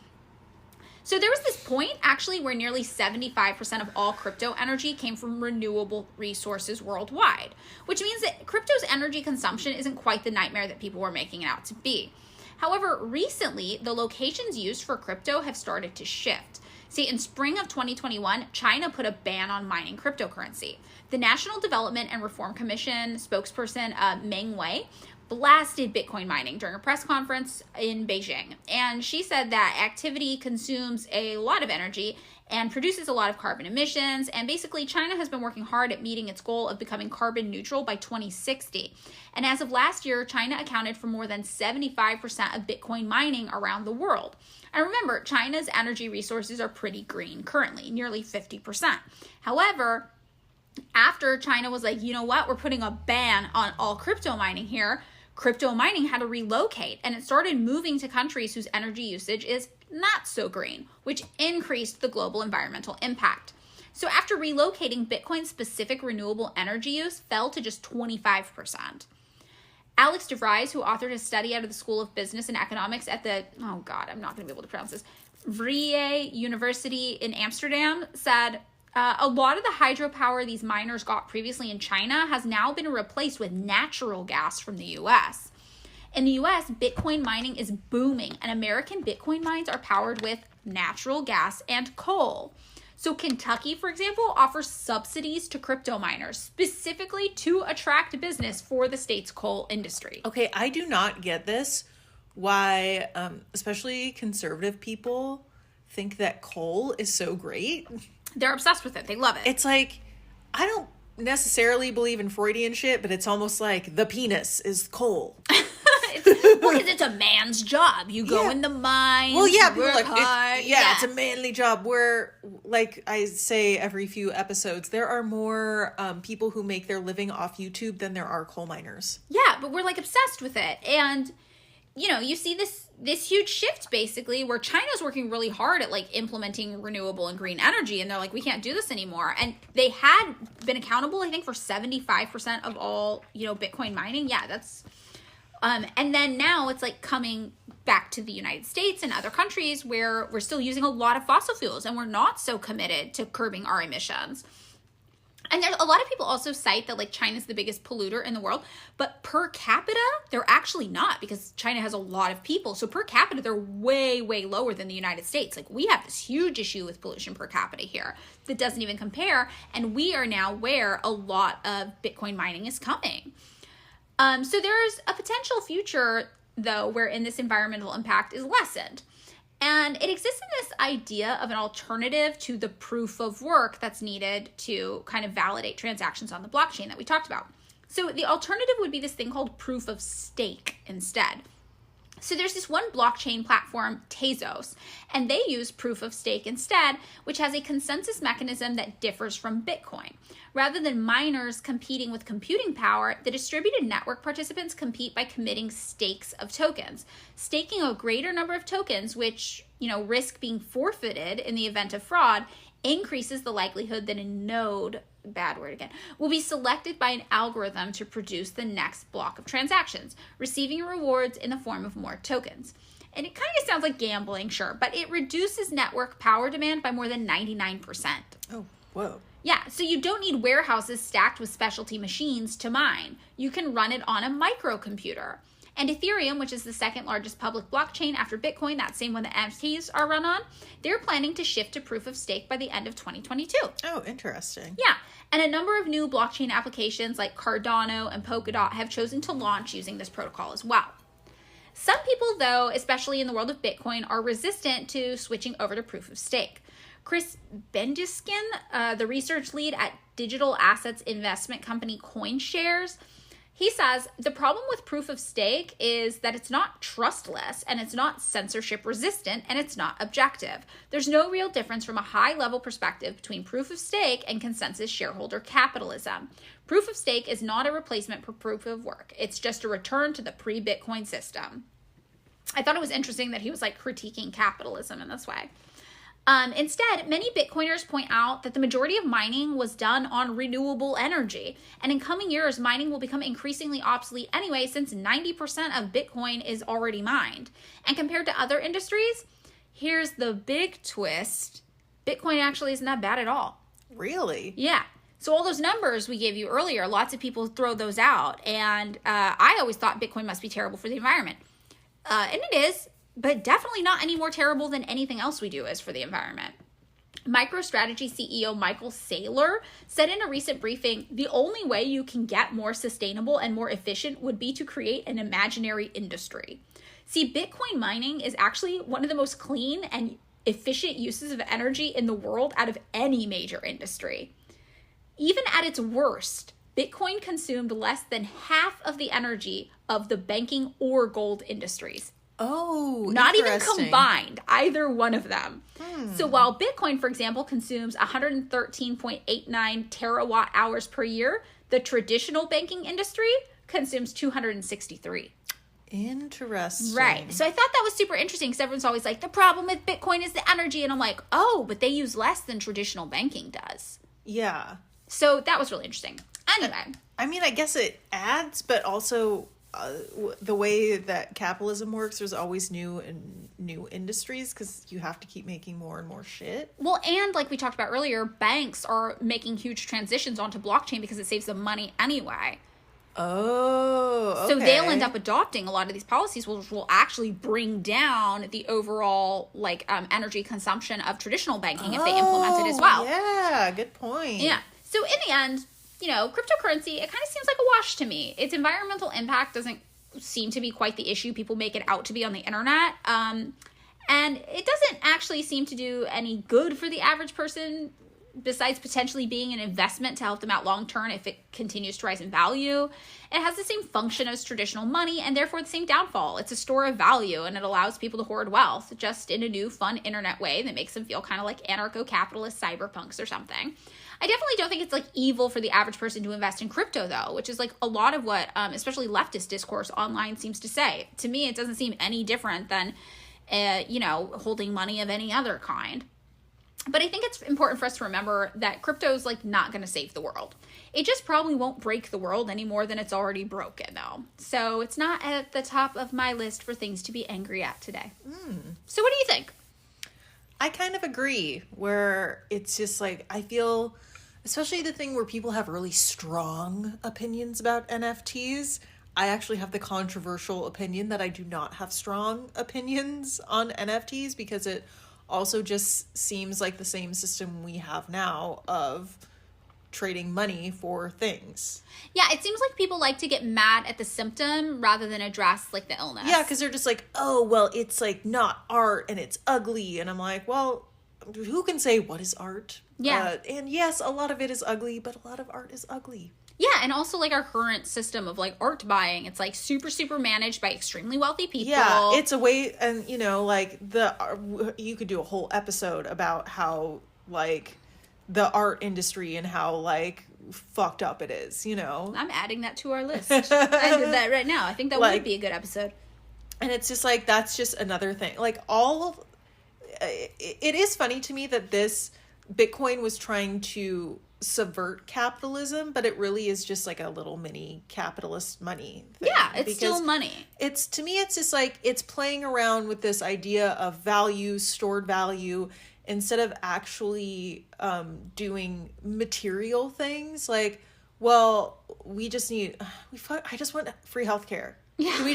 So there was this point, actually, where nearly 75% of all crypto energy came from renewable resources worldwide, which means that crypto's energy consumption isn't quite the nightmare that people were making it out to be. However, recently, the locations used for crypto have started to shift. See, in spring of 2021, China put a ban on mining cryptocurrency. The National Development and Reform Commission spokesperson Meng Wei blasted Bitcoin mining during a press conference in Beijing. And she said that activity consumes a lot of energy and produces a lot of carbon emissions. And basically, China has been working hard at meeting its goal of becoming carbon neutral by 2060. And as of last year, China accounted for more than 75% of Bitcoin mining around the world. And remember, China's energy resources are pretty green currently, nearly 50%. However, after China was like, you know what, we're putting a ban on all crypto mining here, crypto mining had to relocate, and it started moving to countries whose energy usage is not so green, which increased the global environmental impact. So after relocating, Bitcoin-specific renewable energy use fell to just 25%. Alex DeVries, who authored a study out of the School of Business and Economics at the, I'm not going to be able to pronounce this, Vrije University in Amsterdam, said, a lot of the hydropower these miners got previously in China has now been replaced with natural gas from the U.S. In the U.S., Bitcoin mining is booming, and American Bitcoin mines are powered with natural gas and coal. So Kentucky, for example, offers subsidies to crypto miners, specifically to attract business for the state's coal industry. Okay, I do not get this, why especially conservative people think that coal is so great. They're obsessed with it. They love it. It's like, I don't necessarily believe in Freudian shit, but it's almost like the penis is coal. Because it's a man's job. You go in the mines, well, yeah, you work hard. It's a manly job where, like I say every few episodes, there are more people who make their living off YouTube than there are coal miners. Yeah, but we're like obsessed with it. And, you know, you see this huge shift basically where China's working really hard at like implementing renewable and green energy, and they're like, we can't do this anymore. And they had been accountable, I think, for 75% of all, Bitcoin mining. Yeah, that's and then now it's like coming back to the United States and other countries where we're still using a lot of fossil fuels and we're not so committed to curbing our emissions. And there's a lot of people also cite that like China's the biggest polluter in the world, but per capita, they're actually not, because China has a lot of people. So per capita, they're way, way lower than the United States. Like, we have this huge issue with pollution per capita here that doesn't even compare. And we are now where a lot of Bitcoin mining is coming. So there's a potential future, though, wherein this environmental impact is lessened. And it exists in this idea of an alternative to the proof of work that's needed to kind of validate transactions on the blockchain that we talked about. So the alternative would be this thing called proof of stake instead. So there's this one blockchain platform, Tezos, and they use proof of stake instead, which has a consensus mechanism that differs from Bitcoin. Rather than miners competing with computing power, the distributed network participants compete by committing stakes of tokens. Staking a greater number of tokens, which, risk being forfeited in the event of fraud, increases the likelihood that a node, bad word again, will be selected by an algorithm to produce the next block of transactions, receiving rewards in the form of more tokens. And it kind of sounds like gambling, sure, but it reduces network power demand by more than 99%. Oh, whoa. Yeah, so you don't need warehouses stacked with specialty machines to mine. You can run it on a microcomputer. And Ethereum, which is the second largest public blockchain after Bitcoin, that same one that NFTs are run on, they're planning to shift to proof of stake by the end of 2022. Oh, interesting. Yeah, and a number of new blockchain applications like Cardano and Polkadot have chosen to launch using this protocol as well. Some people, though, especially in the world of Bitcoin, are resistant to switching over to proof of stake. Chris Bendiskin, the research lead at digital assets investment company CoinShares, he says the problem with proof of stake is that it's not trustless and it's not censorship resistant and it's not objective. There's no real difference from a high level perspective between proof of stake and consensus shareholder capitalism. Proof of stake is not a replacement for proof of work. It's just a return to the pre-Bitcoin system. I thought it was interesting that he was critiquing capitalism in this way. Instead, many Bitcoiners point out that the majority of mining was done on renewable energy. And in coming years, mining will become increasingly obsolete anyway, since 90% of Bitcoin is already mined. And compared to other industries, here's the big twist. Bitcoin actually isn't that bad at all. Really? Yeah. So all those numbers we gave you earlier, lots of people throw those out. And I always thought Bitcoin must be terrible for the environment. And it is. But definitely not any more terrible than anything else we do is for the environment. MicroStrategy CEO Michael Saylor said in a recent briefing, the only way you can get more sustainable and more efficient would be to create an imaginary industry. See, Bitcoin mining is actually one of the most clean and efficient uses of energy in the world out of any major industry. Even at its worst, Bitcoin consumed less than half of the energy of the banking or gold industries. Oh, not even combined, either one of them. So while Bitcoin, for example, consumes 113.89 terawatt hours per year, the traditional banking industry consumes 263. Interesting. Right. So I thought that was super interesting because everyone's always like, the problem with Bitcoin is the energy. And I'm like, oh, but they use less than traditional banking does. Yeah. So that was really interesting. Anyway. I mean, I guess it adds, but also the way that capitalism works, there's always new industries because you have to keep making more and more shit. Well, and like we talked about earlier, banks are making huge transitions onto blockchain because it saves them money anyway. Oh, okay. So they'll end up adopting a lot of these policies, which will actually bring down the overall energy consumption of traditional banking if they implement it as well. Yeah, good point. Yeah. So in the end, cryptocurrency, it kind of seems like a wash to me. Its environmental impact doesn't seem to be quite the issue people make it out to be on the internet. And it doesn't actually seem to do any good for the average person besides potentially being an investment to help them out long term if it continues to rise in value. It has the same function as traditional money and therefore the same downfall. It's a store of value and it allows people to hoard wealth just in a new fun internet way that makes them feel kind of like anarcho-capitalist cyberpunks or something. I definitely don't think it's evil for the average person to invest in crypto though, which is a lot of what especially leftist discourse online seems to say. To me, it doesn't seem any different than holding money of any other kind. But I think it's important for us to remember that crypto is not going to save the world. It just probably won't break the world any more than it's already broken though. So it's not at the top of my list for things to be angry at today. So what do you think? I kind of agree where it's just I feel, especially the thing where people have really strong opinions about NFTs. I actually have the controversial opinion that I do not have strong opinions on NFTs because it also just seems like the same system we have now of trading money for things. Yeah, it seems like people like to get mad at the symptom rather than address, like, the illness. Yeah, because they're just like, oh, well, it's, like, not art and it's ugly. And I'm like, well, who can say what is art? Yeah. And yes, a lot of it is ugly, but a lot of art is ugly. Yeah, and also, like, our current system of, like, art buying, it's, like, super, super managed by extremely wealthy people. Yeah, it's a way, and, you know, like, you could do a whole episode about how, like, the art industry and how, like, fucked up it is, you know? I'm adding that to our list. I did that right now. I think that would be a good episode. And it's just, like, that's just another thing. Like, it is funny to me that this Bitcoin was trying to subvert capitalism, but it really is just like a little mini capitalist money thing. Yeah, it's still money. It's, to me, it's just like, it's playing around with this idea of value, stored value, instead of actually doing material things. Like, well, I just want free healthcare. Yeah. Can we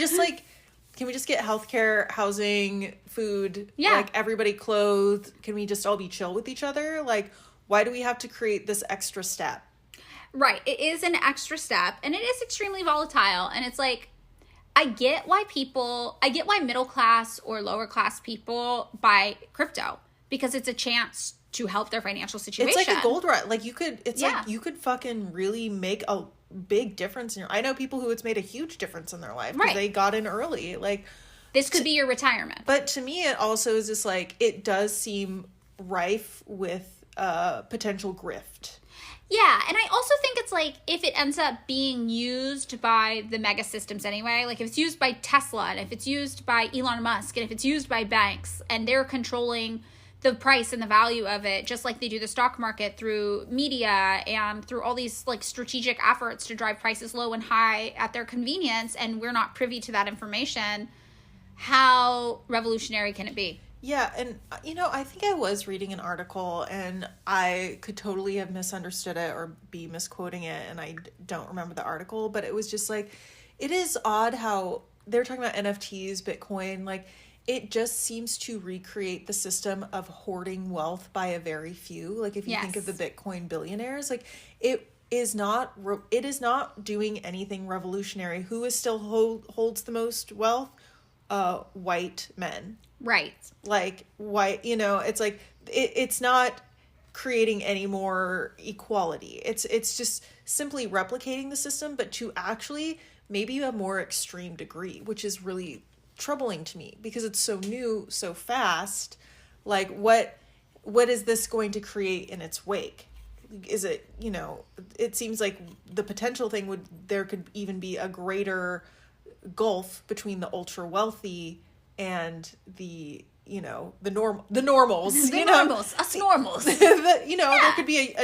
just get healthcare, housing, food, yeah, like everybody clothed? Can we just all be chill with each other? Like, why do we have to create this extra step? Right. It is an extra step, and it is extremely volatile. And it's like, I get why middle class or lower class people buy crypto, because it's a chance to help their financial situation. It's like a gold rush. Like, you could fucking really make a big difference in I know people who it's made a huge difference in their life because they got in early. Like, this could be your retirement. But to me, it also is just like, it does seem rife with potential grift. Yeah, and I also think it's like, if it ends up being used by the mega systems anyway, like if it's used by Tesla, and if it's used by Elon Musk, and if it's used by banks, and they're controlling the price and the value of it, just like they do the stock market through media and through all these like strategic efforts to drive prices low and high at their convenience, and we're not privy to that information, how revolutionary can it be? Yeah, and, you know, I think I was reading an article, and I could totally have misunderstood it or be misquoting it, and I don't remember the article, but it was just like, it is odd how they're talking about NFTs, Bitcoin, like, it just seems to recreate the system of hoarding wealth by a very few. Like, if you think of the Bitcoin billionaires, like, it is not doing anything revolutionary. Who is still holds the most wealth? White men. Right. Like, white, you know, it's like, it's not creating any more equality. It's just simply replicating the system, but to actually maybe a more extreme degree, which is really troubling to me because it's so new, so fast. Like, what is this going to create in its wake? Is it, you know, it seems like the potential thing there could even be a greater gulf between the ultra wealthy and the, you know, the normals, us normals. There could be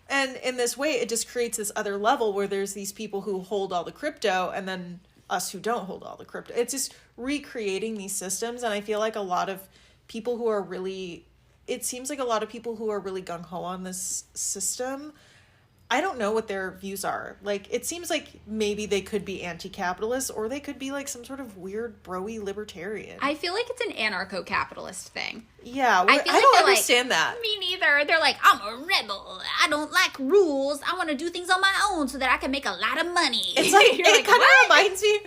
and in this way, it just creates this other level where there's these people who hold all the crypto and then us who don't hold all the crypto. It's just recreating these systems. And I feel like a lot of people who are really gung-ho on this system, I don't know what their views are. Like, it seems like maybe they could be anti-capitalist, or they could be like some sort of weird bro-y libertarian. I feel like it's an anarcho-capitalist thing. Yeah, I don't understand that. Me neither. They're like, I'm a rebel. I don't like rules. I want to do things on my own so that I can make a lot of money. It's like, it kind of reminds me,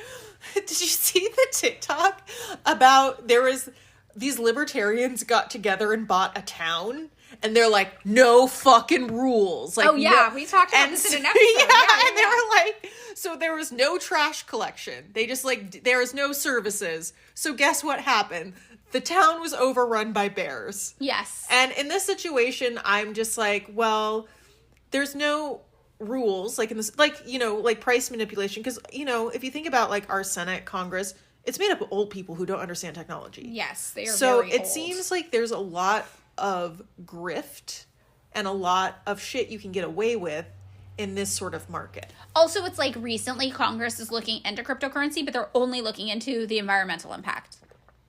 did you see the TikTok about these libertarians got together and bought a town? And they're like, no fucking rules. Like, we talked about this in an episode. And they were like, so there was no trash collection. They just like, there was no services. So guess what happened? The town was overrun by bears. Yes. And in this situation, I'm just like, well, there's no rules, like in this, like, you know, like price manipulation. Because, you know, if you think about like our Senate, Congress, it's made up of old people who don't understand technology. Yes, they are so very old. It seems like there's a lot of grift and a lot of shit you can get away with in this sort of market. Also, it's like recently Congress is looking into cryptocurrency, but they're only looking into the environmental impact.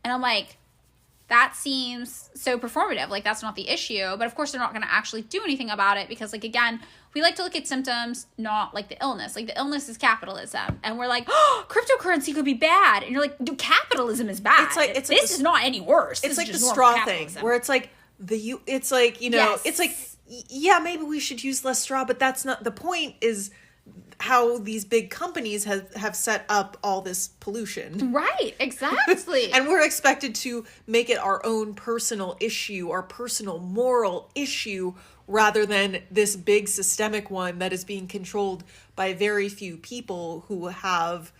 And I'm like, that seems so performative. Like, that's not the issue. But of course, they're not going to actually do anything about it because, like, again, we like to look at symptoms, not like the illness. Like, the illness is capitalism. And we're like, oh, cryptocurrency could be bad. And you're like, dude, capitalism is bad. This is not any worse. It's like the straw thing where it's like, it's like, you know, it's like yeah, maybe we should use less straw, but that's not the point. Is how these big companies have set up all this pollution. Right, exactly. And we're expected to make it our own personal issue, our personal moral issue, rather than this big systemic one that is being controlled by very few people who have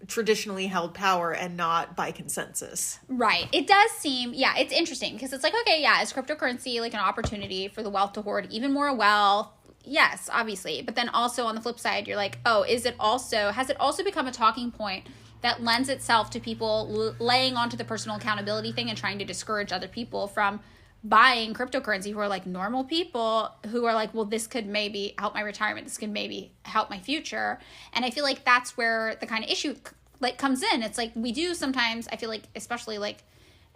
traditionally held power and not by consensus. Right. It does seem, yeah, it's interesting because it's like, okay, yeah, is cryptocurrency like an opportunity for the wealth to hoard even more wealth? Yes, obviously. But then also on the flip side, you're like, oh, has it also become a talking point that lends itself to people laying onto the personal accountability thing and trying to discourage other people from buying cryptocurrency who are like normal people who are like, well, this could maybe help my retirement. This could maybe help my future. And I feel like that's where the kind of issue like comes in. It's like we do sometimes, I feel like, especially like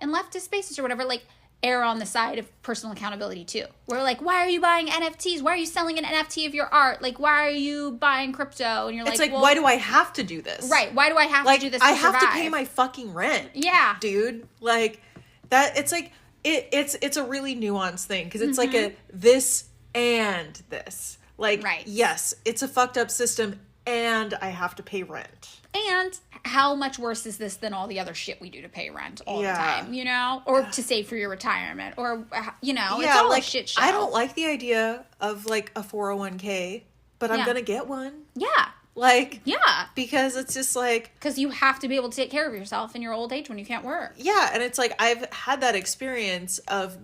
in leftist spaces or whatever, like err on the side of personal accountability too. We're like, why are you buying NFTs? Why are you selling an NFT of your art? Like, why are you buying crypto? And you're like, it's like, well, why do I have to do this? Right. Why do I have to do this? I have to pay my fucking rent. Yeah. Dude. Like that. It's like, it's a really nuanced thing. Cause it's like a this and this. Like, right. Yes, it's a fucked up system and I have to pay rent. And how much worse is this than all the other shit we do to pay rent all the time, you know? Or to save for your retirement, or, you know, it's all like, a shit show. I don't like the idea of, like, a 401k, but I'm gonna get one. Yeah. Like, yeah. Because it's just like... Because you have to be able to take care of yourself in your old age when you can't work. Yeah, and it's like, I've had that experience of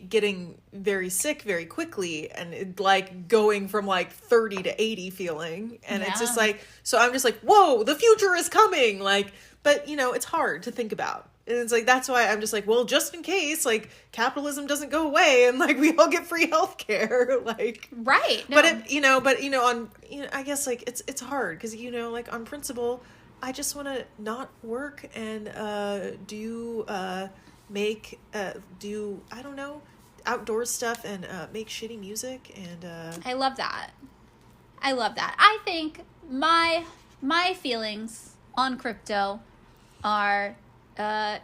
getting very sick very quickly and it, like going from like 30 to 80 feeling, and it's just like, so I'm just like, whoa, the future is coming, like, but you know, it's hard to think about, and it's like, that's why I'm just like, well, just in case like capitalism doesn't go away and like we all get free healthcare, like, right. No. But it, you know, on, you know, I guess like it's hard because, you know, like on principle I just want to not work and make I don't know, outdoor stuff and make shitty music, and I love that. I think my feelings on crypto are I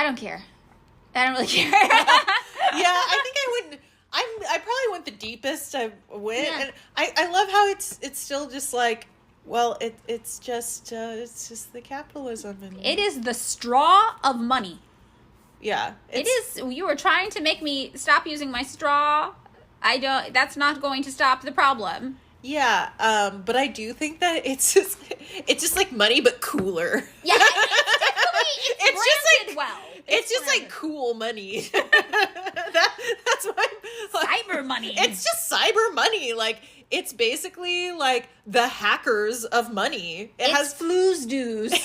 don't care. I don't really care. Yeah, I think I would. I probably went the deepest I went, and I love how it's still just like, well, it's just the capitalism, and it is the straw of money. Yeah. It is. You were trying to make me stop using my straw. That's not going to stop the problem. Yeah, but I do think that it's just like money, but cooler. Yeah, it's just like, well. It's just like cool money. That's why. Like, cyber money. It's just cyber money. Like, it's basically like the hackers of money. It has flues dues 2.0.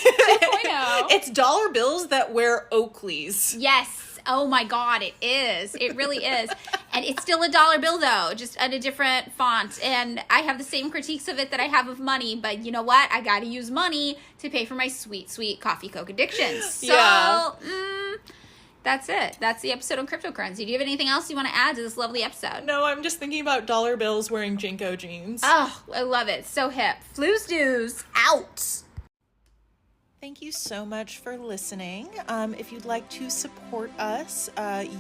It's dollar bills that wear Oakleys. Yes. Oh my God, it is. It really is. And it's still a dollar bill though, just at a different font. And I have the same critiques of it that I have of money, but you know what? I gotta use money to pay for my sweet, sweet coffee Coke addictions. So, that's it. That's the episode on cryptocurrency. Do you have anything else you want to add to this lovely episode? No, I'm just thinking about dollar bills wearing JNCO jeans. Oh, I love it. So hip. Flues dues out. Thank you so much for listening. If you'd like to support us,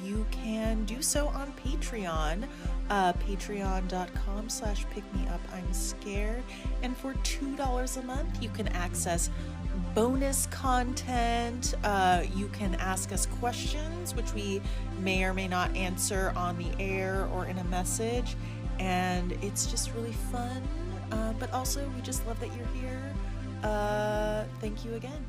you can do so on Patreon. Patreon.com/pickmeupimscared. And for $2 a month, you can access bonus content. You can ask us questions, which we may or may not answer on the air or in a message. And it's just really fun. But also, we just love that you're here. Thank you again.